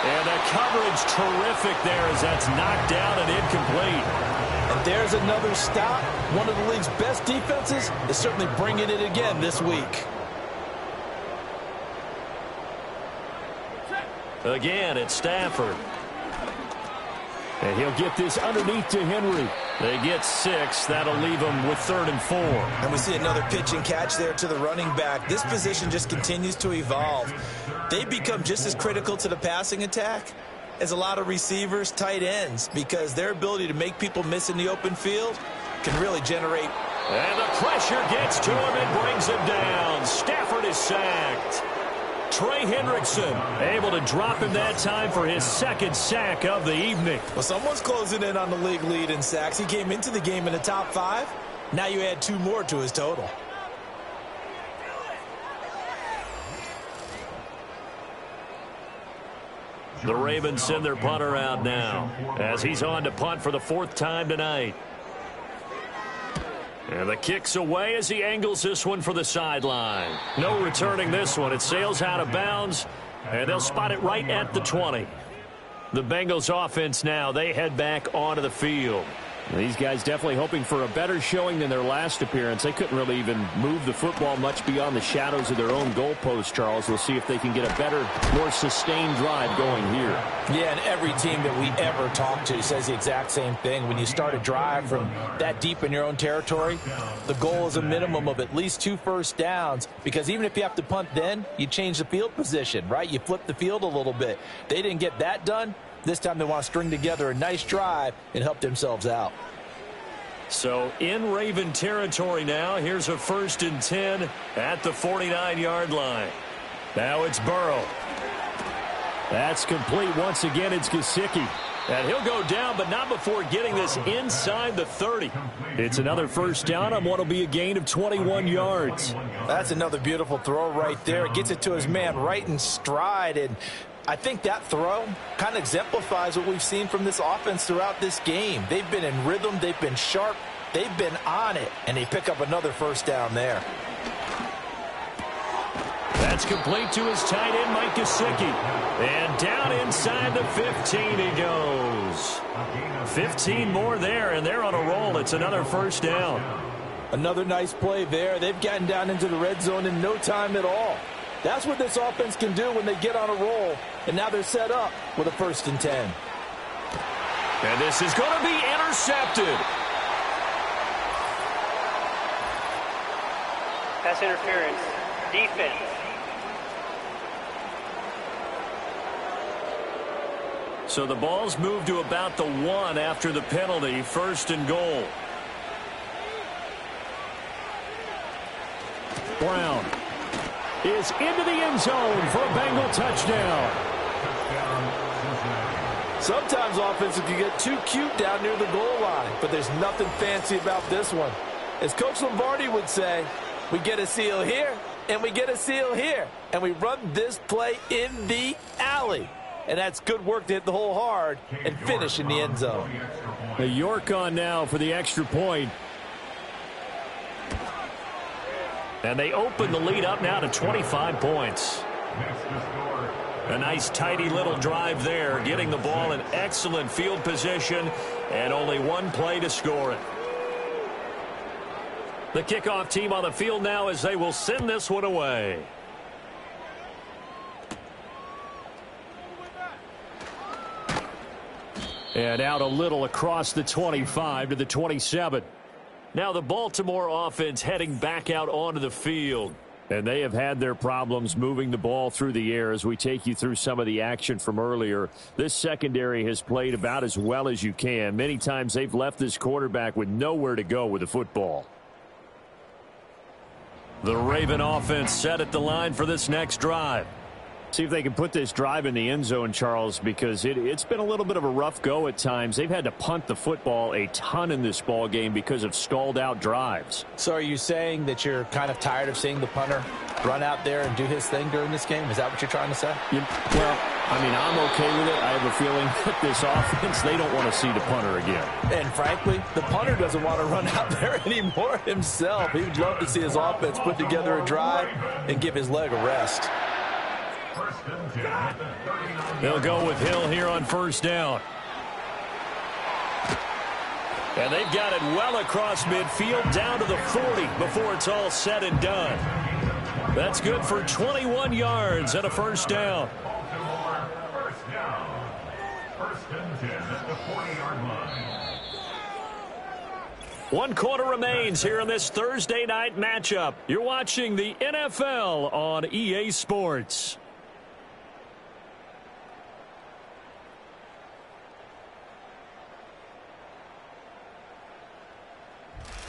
And the coverage terrific there as that's knocked down and incomplete. And there's another stop. One of the league's best defenses is certainly bringing it again this week. Again, it's Stafford. And he'll get this underneath to Henry. They get 6. That'll leave them with 3rd and 4. And we see another pitch and catch there to the running back. This position just continues to evolve. They become just as critical to the passing attack as a lot of receivers, tight ends, because their ability to make people miss in the open field can really generate. And the pressure gets to him and brings him down. Stafford is sacked. Trey Hendrickson able to drop him that time for his 2nd sack of the evening. Well, someone's closing in on the league lead in sacks. He came into the game in the top 5. Now you add 2 more to his total. The Ravens send their punter out now as he's on to punt for the 4th time tonight. And the kick's away as he angles this one for the sideline. No returning this one. It sails out of bounds, and they'll spot it right at the 20. The Bengals offense now, they head back onto the field. These guys definitely hoping for a better showing than their last appearance. They couldn't really even move the football much beyond the shadows of their own goalpost, Charles. We'll see if they can get a better, more sustained drive going here. Yeah, and every team that we ever talk to says the exact same thing. When you start a drive from that deep in your own territory, the goal is a minimum of at least 2 first downs, because even if you have to punt then, you change the field position, right? You flip the field a little bit. They didn't get that done. This time they want to string together a nice drive and help themselves out. So in Raven territory now, here's a 1st and 10 at the 49-yard line. Now it's Burrow. That's complete. Once again, it's Gesicki. And he'll go down, but not before getting this inside the 30. It's another 1st down on what will be a gain of 21 yards. That's another beautiful throw right there. Gets it to his man right in stride, and I think that throw kind of exemplifies what we've seen from this offense throughout this game. They've been in rhythm. They've been sharp. They've been on it. And they pick up another first down there. That's complete to his tight end, Mike Gesicki. And down inside the 15 he goes. 15 more there, and they're on a roll. It's another first down. Another nice play there. They've gotten down into the red zone in no time at all. That's what this offense can do when they get on a roll. And now they're set up with a 1st and 10. And this is going to be intercepted. Pass interference. Defense. So the ball's moved to about the 1 after the penalty. 1st and goal. Brown is into the end zone for a Bengal touchdown. Sometimes offenses can get too cute down near the goal line, but there's nothing fancy about this one. As Coach Lombardi would say, we get a seal here, and we get a seal here, and we run this play in the alley. And that's good work to hit the hole hard and finish in the end zone. The York on now for the extra point. And they open the lead up now to 25 points. A nice tidy little drive there, getting the ball in excellent field position, and only one play to score it. The kickoff team on the field now as they will send this one away. And out a little across the 25 to the 27. Now the Baltimore offense heading back out onto the field. And they have had their problems moving the ball through the air as we take you through some of the action from earlier. This secondary has played about as well as you can. Many times they've left this quarterback with nowhere to go with the football. The Raven offense set at the line for this next drive. See if they can put this drive in the end zone, Charles, because it's been a little bit of a rough go at times. They've had to punt the football a ton in this ball game because of stalled out drives. So are you saying that you're kind of tired of seeing the punter run out there and do his thing during this game? Is that what you're trying to say? Well, I mean, I'm okay with it. I have a feeling that this offense, they don't want to see the punter again. And frankly, the punter doesn't want to run out there anymore himself. He would love to see his offense put together a drive and give his leg a rest. They'll go with Hill here on first down. And they've got it well across midfield down to the 40 before it's all said and done. That's good for 21 yards and a first down. First down. 1st and 10 at the 40-yard line. 1 quarter remains here in this Thursday night matchup. You're watching the NFL on EA Sports.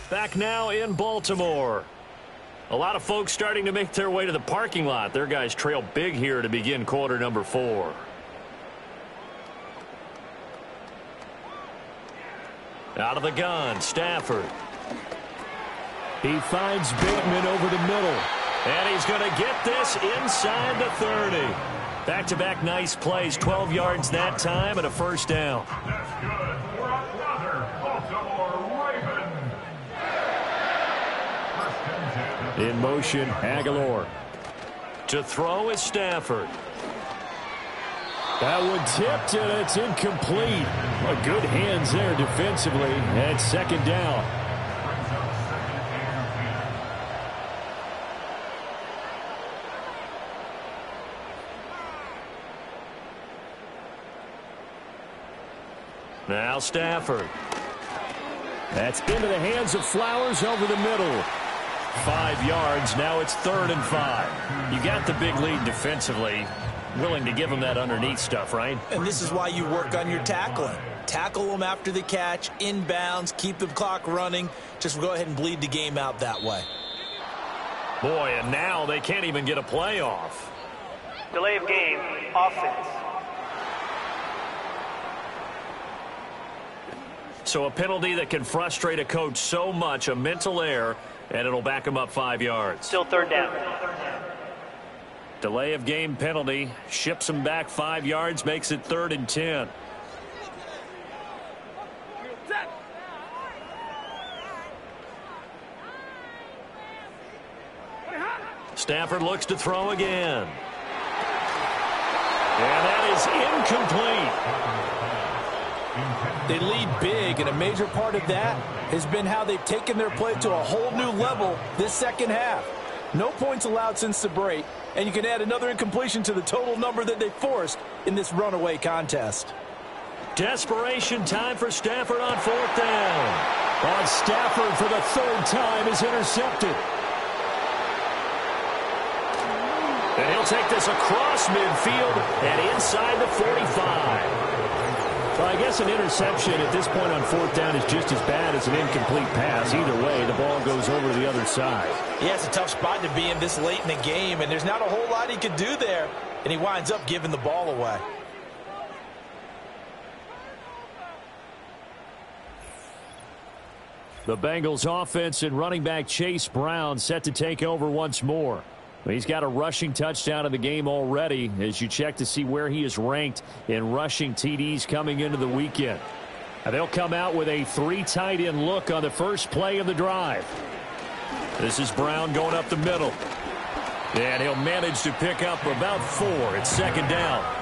Back now in Baltimore. A lot of folks starting to make their way to the parking lot. Their guys trail big here to begin quarter number 4. Out of the gun, Stafford. He finds Bateman over the middle. And he's going to get this inside the 30. Back-to-back nice plays, 12 yards that time and a first down. That's good for another Baltimore Raven. In motion, Aguilar. To throw is Stafford. That one tipped, and it's incomplete. Good hands there defensively. And second down. Now Stafford. That's into the hands of Flowers over the middle. 5 yards. Now it's 3rd and 5. You got the big lead defensively. Willing to give them that underneath stuff, right? And this is why you work on your tackling. Tackle them after the catch, inbounds, keep the clock running. Just go ahead and bleed the game out that way. Boy, and now they can't even get a play off. Delay of game, offense. So a penalty that can frustrate a coach so much, a mental error, and it'll back him up 5 yards. Still 3rd down. Delay of game penalty. Ships him back 5 yards. Makes it 3rd and 10. Stafford looks to throw again. And that is incomplete. They lead big, and a major part of that has been how they've taken their play to a whole new level this second half. No points allowed since the break, and you can add another incompletion to the total number that they forced in this runaway contest. Desperation time for Stafford on 4th down. On Stafford for the 3rd time is intercepted. And he'll take this across midfield and inside the 45. Well, I guess an interception at this point on 4th down is just as bad as an incomplete pass. Either way, the ball goes over to the other side. Yeah, it's a tough spot to be in this late in the game, and there's not a whole lot he could do there, and he winds up giving the ball away. The Bengals offense and running back Chase Brown set to take over once more. He's got a rushing touchdown in the game already as you check to see where he is ranked in rushing TDs coming into the weekend. And they'll come out with a 3 tight end look on the first play of the drive. This is Brown going up the middle. And he'll manage to pick up about 4. It's 2nd down.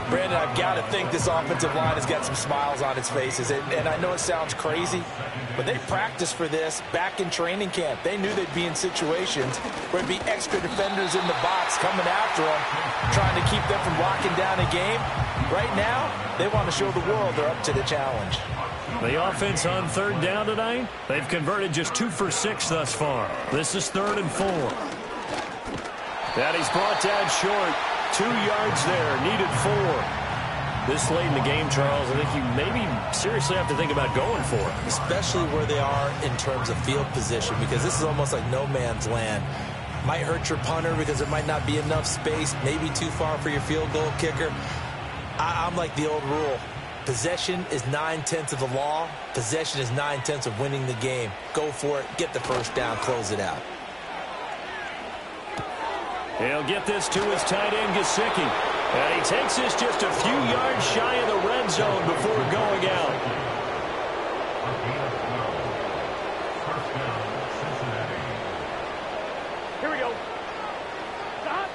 Brandon, I've got to think this offensive line has got some smiles on its faces. And I know it sounds crazy, but they practiced for this back in training camp. They knew they'd be in situations where there'd be extra defenders in the box coming after them, trying to keep them from locking down a game. Right now, they want to show the world they're up to the challenge. The offense on 3rd down tonight, they've converted just 2 for 6 thus far. This is 3rd and 4. And he's brought down short. 2 yards there, needed 4. This late in the game, Charles, I think you maybe seriously have to think about going for it. Especially where they are in terms of field position, because this is almost like no man's land. Might hurt your punter because there might not be enough space, maybe too far for your field goal kicker. I'm like the old rule. Possession is 9/10 of the law. Possession is 9/10 of winning the game. Go for it, get the first down, close it out. He'll get this to his tight end, Gesicki. And he takes this just a few yards shy of the red zone before going out. Here we go. Stop.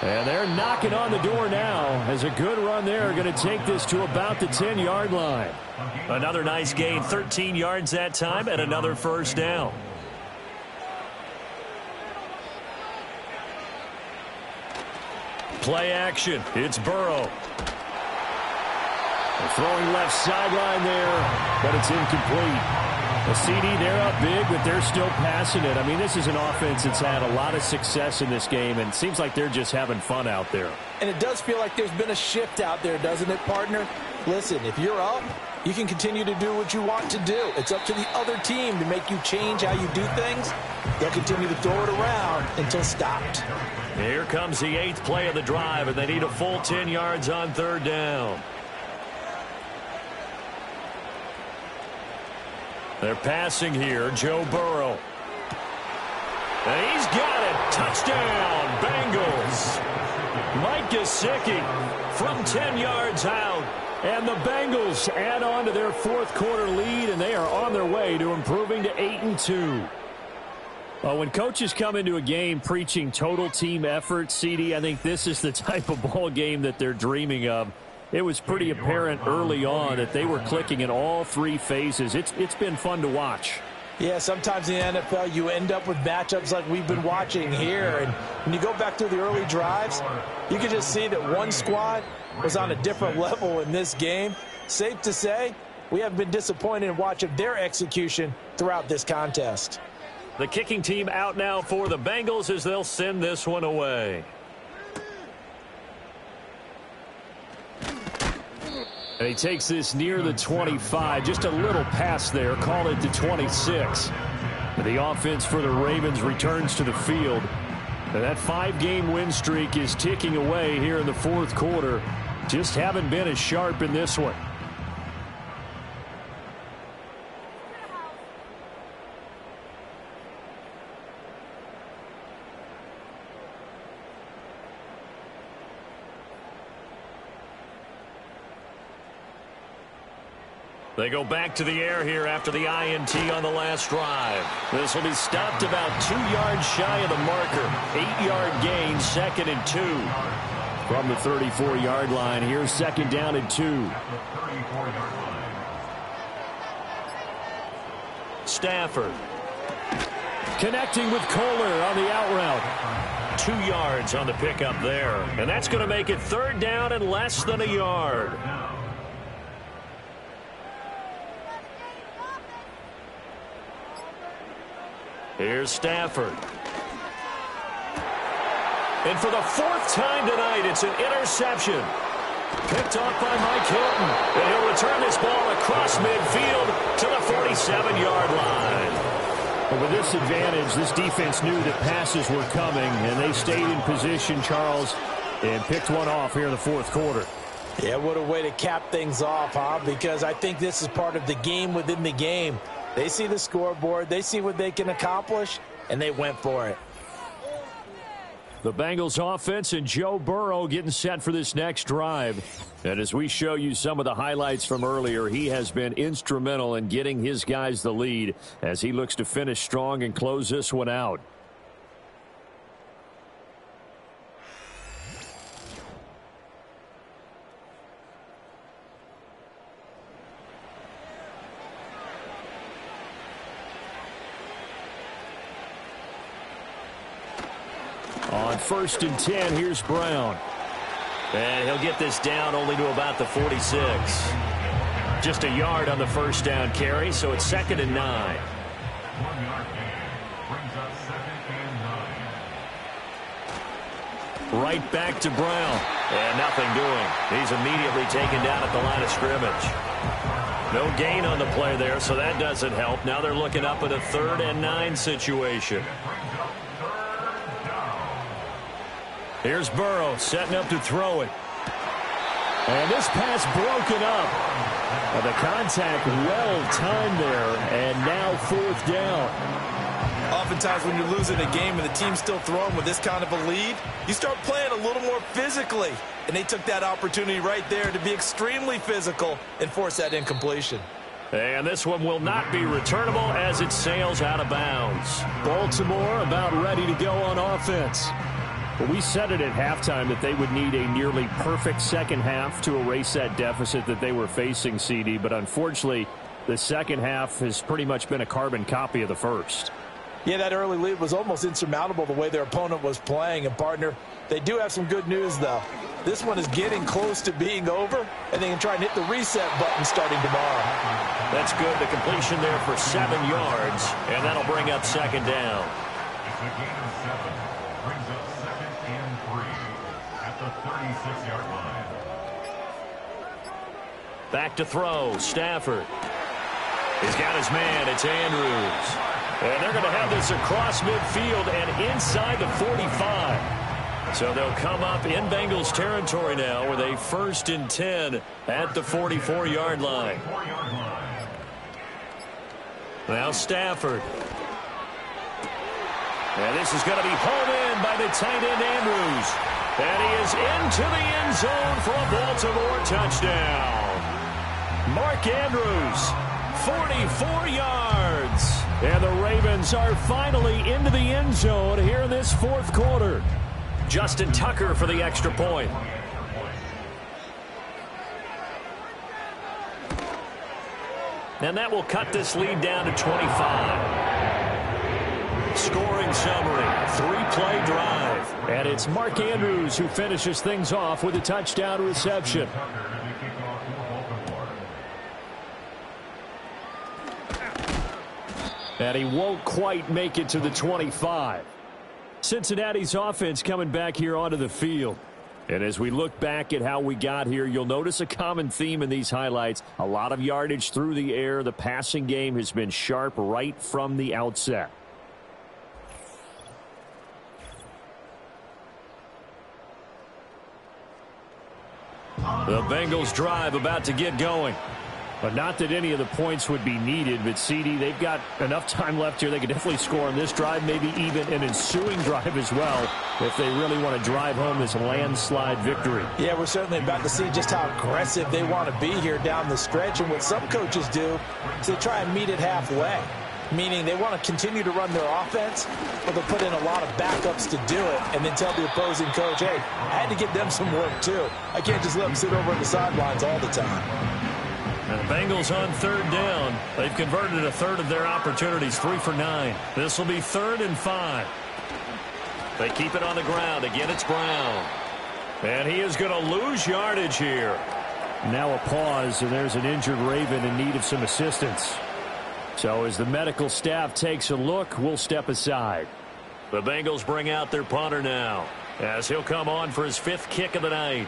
And they're knocking on the door now as a good run there going to take this to about the 10-yard line. Another nice gain, 13 yards that time, and another first down. Play action. It's Burrow. Throwing left sideline there, but it's incomplete. A CD, they're up big, but they're still passing it. I mean, this is an offense that's had a lot of success in this game, and it seems like they're just having fun out there. And it does feel like there's been a shift out there, doesn't it, partner? Listen, if you're up, you can continue to do what you want to do. It's up to the other team to make you change how you do things. They'll continue to throw it around until stopped. Here comes the 8th play of the drive, and they need a full 10 yards on 3rd down. They're passing here, Joe Burrow. And he's got it. Touchdown, Bengals. Mike Gesicki from 10 yards out. And the Bengals add on to their 4th quarter lead, and they are on their way to improving to 8-2. Well, when coaches come into a game preaching total team effort, CD, I think this is the type of ball game that they're dreaming of. It was pretty apparent early on that they were clicking in all 3 phases. It's been fun to watch. Yeah, sometimes in the NFL you end up with matchups like we've been watching here. And when you go back through the early drives, you can just see that one squad was on a different level in this game. Safe to say, we haven't been disappointed in watching their execution throughout this contest. The kicking team out now for the Bengals as they'll send this one away. And he takes this near the 25. Just a little pass there. Call it to 26. And the offense for the Ravens returns to the field. And that 5-game win streak is ticking away here in the 4th quarter. Just haven't been as sharp in this one. They go back to the air here after the INT on the last drive. This will be stopped about 2 yards shy of the marker. 8-yard gain, 2nd and 2. From the 34-yard line, here's 2nd down and 2. Stafford. Connecting with Kohler on the out route. 2 yards on the pickup there. And that's going to make it 3rd down and less than a yard. Here's Stafford. And for the 4th time tonight, it's an interception. Picked off by Mike Hilton. And he'll return this ball across midfield to the 47-yard line. But with this advantage, this defense knew that passes were coming, and they stayed in position, Charles, and picked one off here in the 4th quarter. Yeah, what a way to cap things off, huh? Because I think this is part of the game within the game. They see the scoreboard, they see what they can accomplish, and they went for it. The Bengals offense and Joe Burrow getting set for this next drive. And as we show you some of the highlights from earlier, he has been instrumental in getting his guys the lead as he looks to finish strong and close this one out. On 1st and 10, here's Brown. And he'll get this down only to about the 46. Just a yard on the 1st down carry, so it's 2nd and 9. 1-yard gain brings up 2nd and 9. Right back to Brown. And nothing doing. He's immediately taken down at the line of scrimmage. No gain on the play there, so that doesn't help. Now they're looking up at a 3rd and 9 situation. Here's Burrow setting up to throw it. And this pass broken up. The contact well timed there, and now 4th down. Oftentimes when you're losing a game and the team's still throwing with this kind of a lead, you start playing a little more physically. And they took that opportunity right there to be extremely physical and force that incompletion. And this one will not be returnable as it sails out of bounds. Baltimore about ready to go on offense. But we said it at halftime that they would need a nearly perfect second half to erase that deficit that they were facing, CD. But unfortunately, the second half has pretty much been a carbon copy of the first. Yeah, that early lead was almost insurmountable the way their opponent was playing. And, partner, they do have some good news, though. This one is getting close to being over, and they can try and hit the reset button starting tomorrow. That's good. The completion there for 7 yards, and that'll bring up 2nd down. It's a gain of 7. Brings up 2nd and 3 at the 36-yard line. Back to throw. Stafford. He's got his man. It's Andrews. And they're going to have this across midfield and inside the 45. So they'll come up in Bengals territory now with a 1st and 10 at the 44-yard line. Now Stafford. And this is going to be hauled in by the tight end Andrews. And he is into the end zone for a Baltimore touchdown. Mark Andrews, 44 yards. And the Ravens are finally into the end zone here in this 4th quarter. Justin Tucker for the extra point. And that will cut this lead down to 25. Scoring summary, 3-play drive. And it's Mark Andrews who finishes things off with a touchdown reception. And he won't quite make it to the 25. Cincinnati's offense coming back here onto the field. And as we look back at how we got here, you'll notice a common theme in these highlights. A lot of yardage through the air. The passing game has been sharp right from the outset. The Bengals drive about to get going. But not that any of the points would be needed, but CD, they've got enough time left here. They could definitely score on this drive, maybe even an ensuing drive as well, if they really want to drive home this landslide victory. Yeah, we're certainly about to see just how aggressive they want to be here down the stretch. And what some coaches do is they try and meet it halfway, meaning they want to continue to run their offense, but they'll put in a lot of backups to do it and then tell the opposing coach, hey, I had to give them some work too. I can't just let them sit over on the sidelines all the time. And the Bengals on third down. They've converted a third of their opportunities, 3 for 9. This will be 3rd and 5. They keep it on the ground. Again, it's Brown. And he is going to lose yardage here. Now a pause, and there's an injured Raven in need of some assistance. So as the medical staff takes a look, we'll step aside. The Bengals bring out their punter now, as he'll come on for his 5th kick of the night.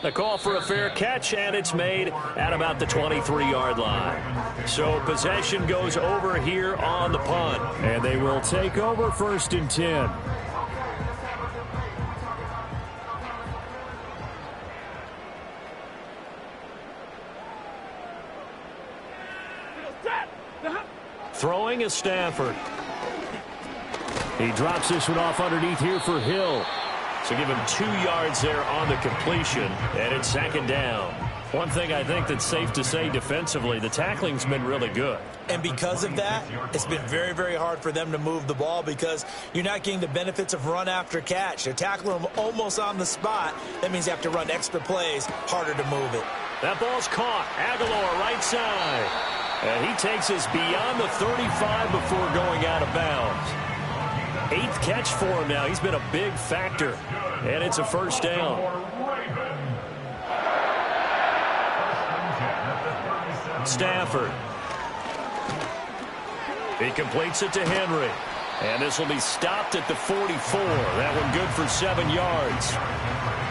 The call for a fair catch, and it's made at about the 23-yard line. So possession goes over here on the punt, and they will take over 1st and 10. Throwing is Stafford. He drops this one off underneath here for Hill. So give him 2 yards there on the completion, and it's 2nd down. One thing I think that's safe to say defensively, the tackling's been really good. And because of that, it's been very, very hard for them to move the ball because you're not getting the benefits of run after catch. They're tackling them almost on the spot. That means you have to run extra plays, harder to move it. That ball's caught. Aguilar right side. And he takes us beyond the 35 before going out of bounds. 8th catch for him now. He's been a big factor. And it's a 1st down. Stafford. He completes it to Henry. And this will be stopped at the 44. That one good for 7 yards.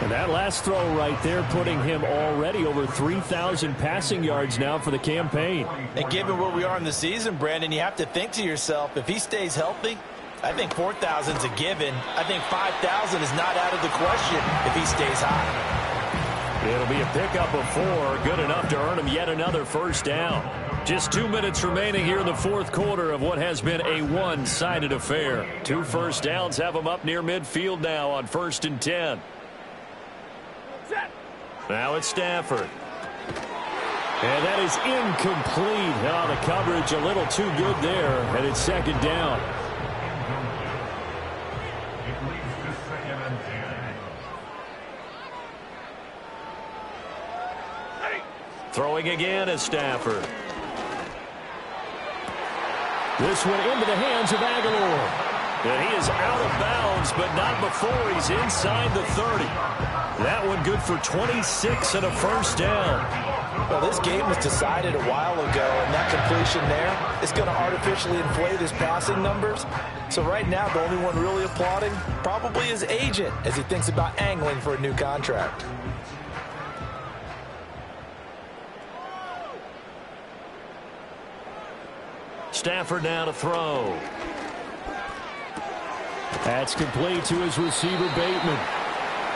And that last throw right there putting him already over 3,000 passing yards now for the campaign. And given where we are in the season, Brandon, you have to think to yourself, if he stays healthy, I think 4,000 is a given. I think 5,000 is not out of the question if he stays high. It'll be a pickup of 4, good enough to earn him yet another 1st down. Just 2 minutes remaining here in the 4th quarter of what has been a one-sided affair. 2 first downs have him up near midfield now on 1st and 10. Now it's Stafford. And that is incomplete. Oh, the coverage a little too good there, and it's 2nd down. Throwing again is Stafford. This one into the hands of Aguilar. And he is out of bounds, but not before he's inside the 30. That one good for 26 and a 1st down. Well, this game was decided a while ago, and that completion there is going to artificially inflate his passing numbers. So right now, the only one really applauding probably his agent as he thinks about angling for a new contract. Stafford now to throw. That's complete to his receiver, Bateman.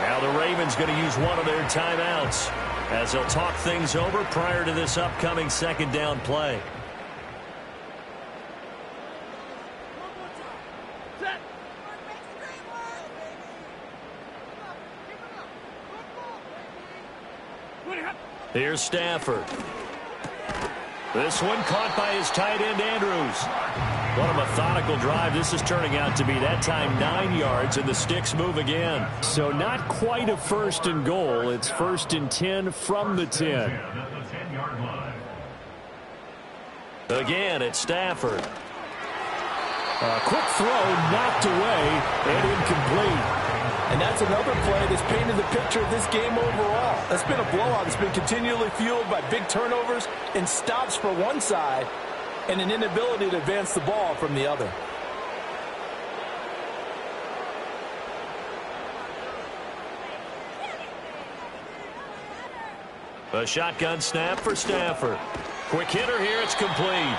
Now the Ravens going to use one of their timeouts as they'll talk things over prior to this upcoming 2nd down play. Here's Stafford. This one caught by his tight end, Andrews. What a methodical drive this is turning out to be. That time 9 yards, and the sticks move again. So not quite a 1st and goal. It's 1st and 10 from the 10. Again, it's Stafford. A quick throw knocked away and incomplete. And that's another play that's painted the picture of this game overall. That's been a blowout. It's been continually fueled by big turnovers and stops for one side and an inability to advance the ball from the other. A shotgun snap for Stafford. Quick hitter here, it's complete.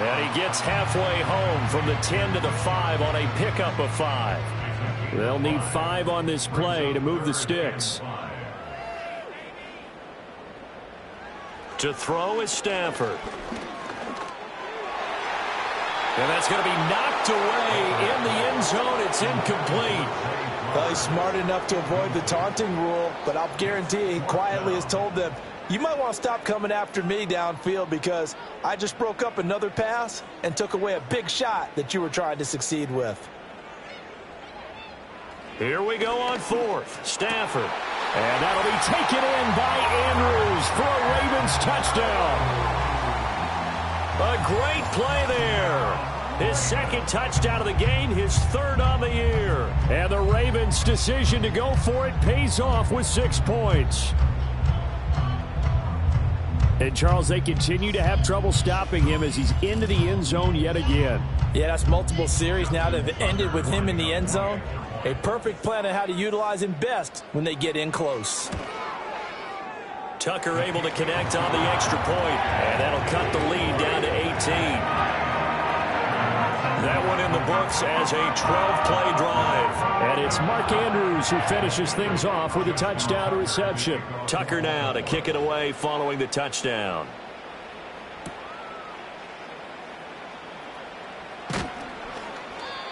And he gets halfway home from the 10 to the 5 on a pickup of 5. They'll need 5 on this play to move the sticks. To throw is Stafford. And that's going to be knocked away in the end zone. It's incomplete. Well, he's smart enough to avoid the taunting rule, but I'll guarantee he quietly has told them, you might want to stop coming after me downfield because I just broke up another pass and took away a big shot that you were trying to succeed with. Here we go on 4th. Stafford. And that'll be taken in by Andrews for a Ravens touchdown. A great play there. His 2nd touchdown of the game, his 3rd on the year. And the Ravens' decision to go for it pays off with 6 points. And, Charles, they continue to have trouble stopping him as he's into the end zone yet again. Yeah, that's multiple series now that have ended with him in the end zone. A perfect plan on how to utilize him best when they get in close. Tucker able to connect on the extra point, and that'll cut the lead down to 18. That one in the books as a 12-play drive. And it's Mark Andrews who finishes things off with a touchdown reception. Tucker now to kick it away following the touchdown.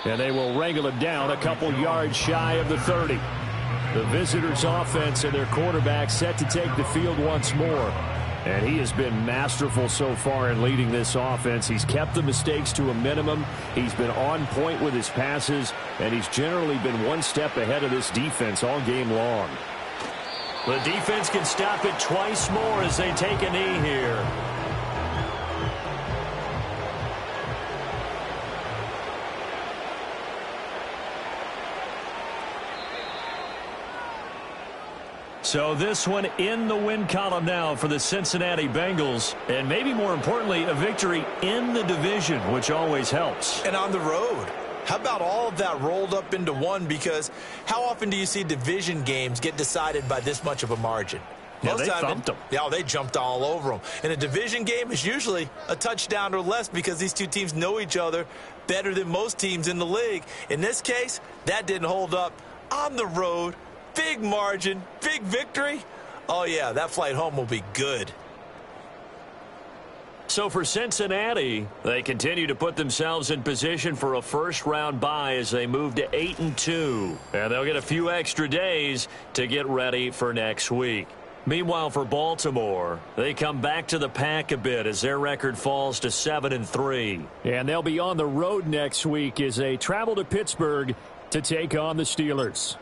And they will wrangle him down a couple yards shy of the 30. The visitors' offense and their quarterback set to take the field once more. And he has been masterful so far in leading this offense. He's kept the mistakes to a minimum. He's been on point with his passes, and he's generally been one step ahead of this defense all game long. The defense can stop it twice more as they take a knee here. So this one in the win column now for the Cincinnati Bengals. And maybe more importantly, a victory in the division, which always helps. And on the road. How about all of that rolled up into one? Because how often do you see division games get decided by this much of a margin? Yeah, they thumped them. Yeah, they jumped all over them. In a division game, it's usually a touchdown or less because these two teams know each other better than most teams in the league. In this case, that didn't hold up. On the road, big margin, big victory. Oh, yeah, that flight home will be good. So for Cincinnati, they continue to put themselves in position for a first-round bye as they move to 8-2. And they'll get a few extra days to get ready for next week. Meanwhile, for Baltimore, they come back to the pack a bit as their record falls to 7-3. And they'll be on the road next week as they travel to Pittsburgh to take on the Steelers.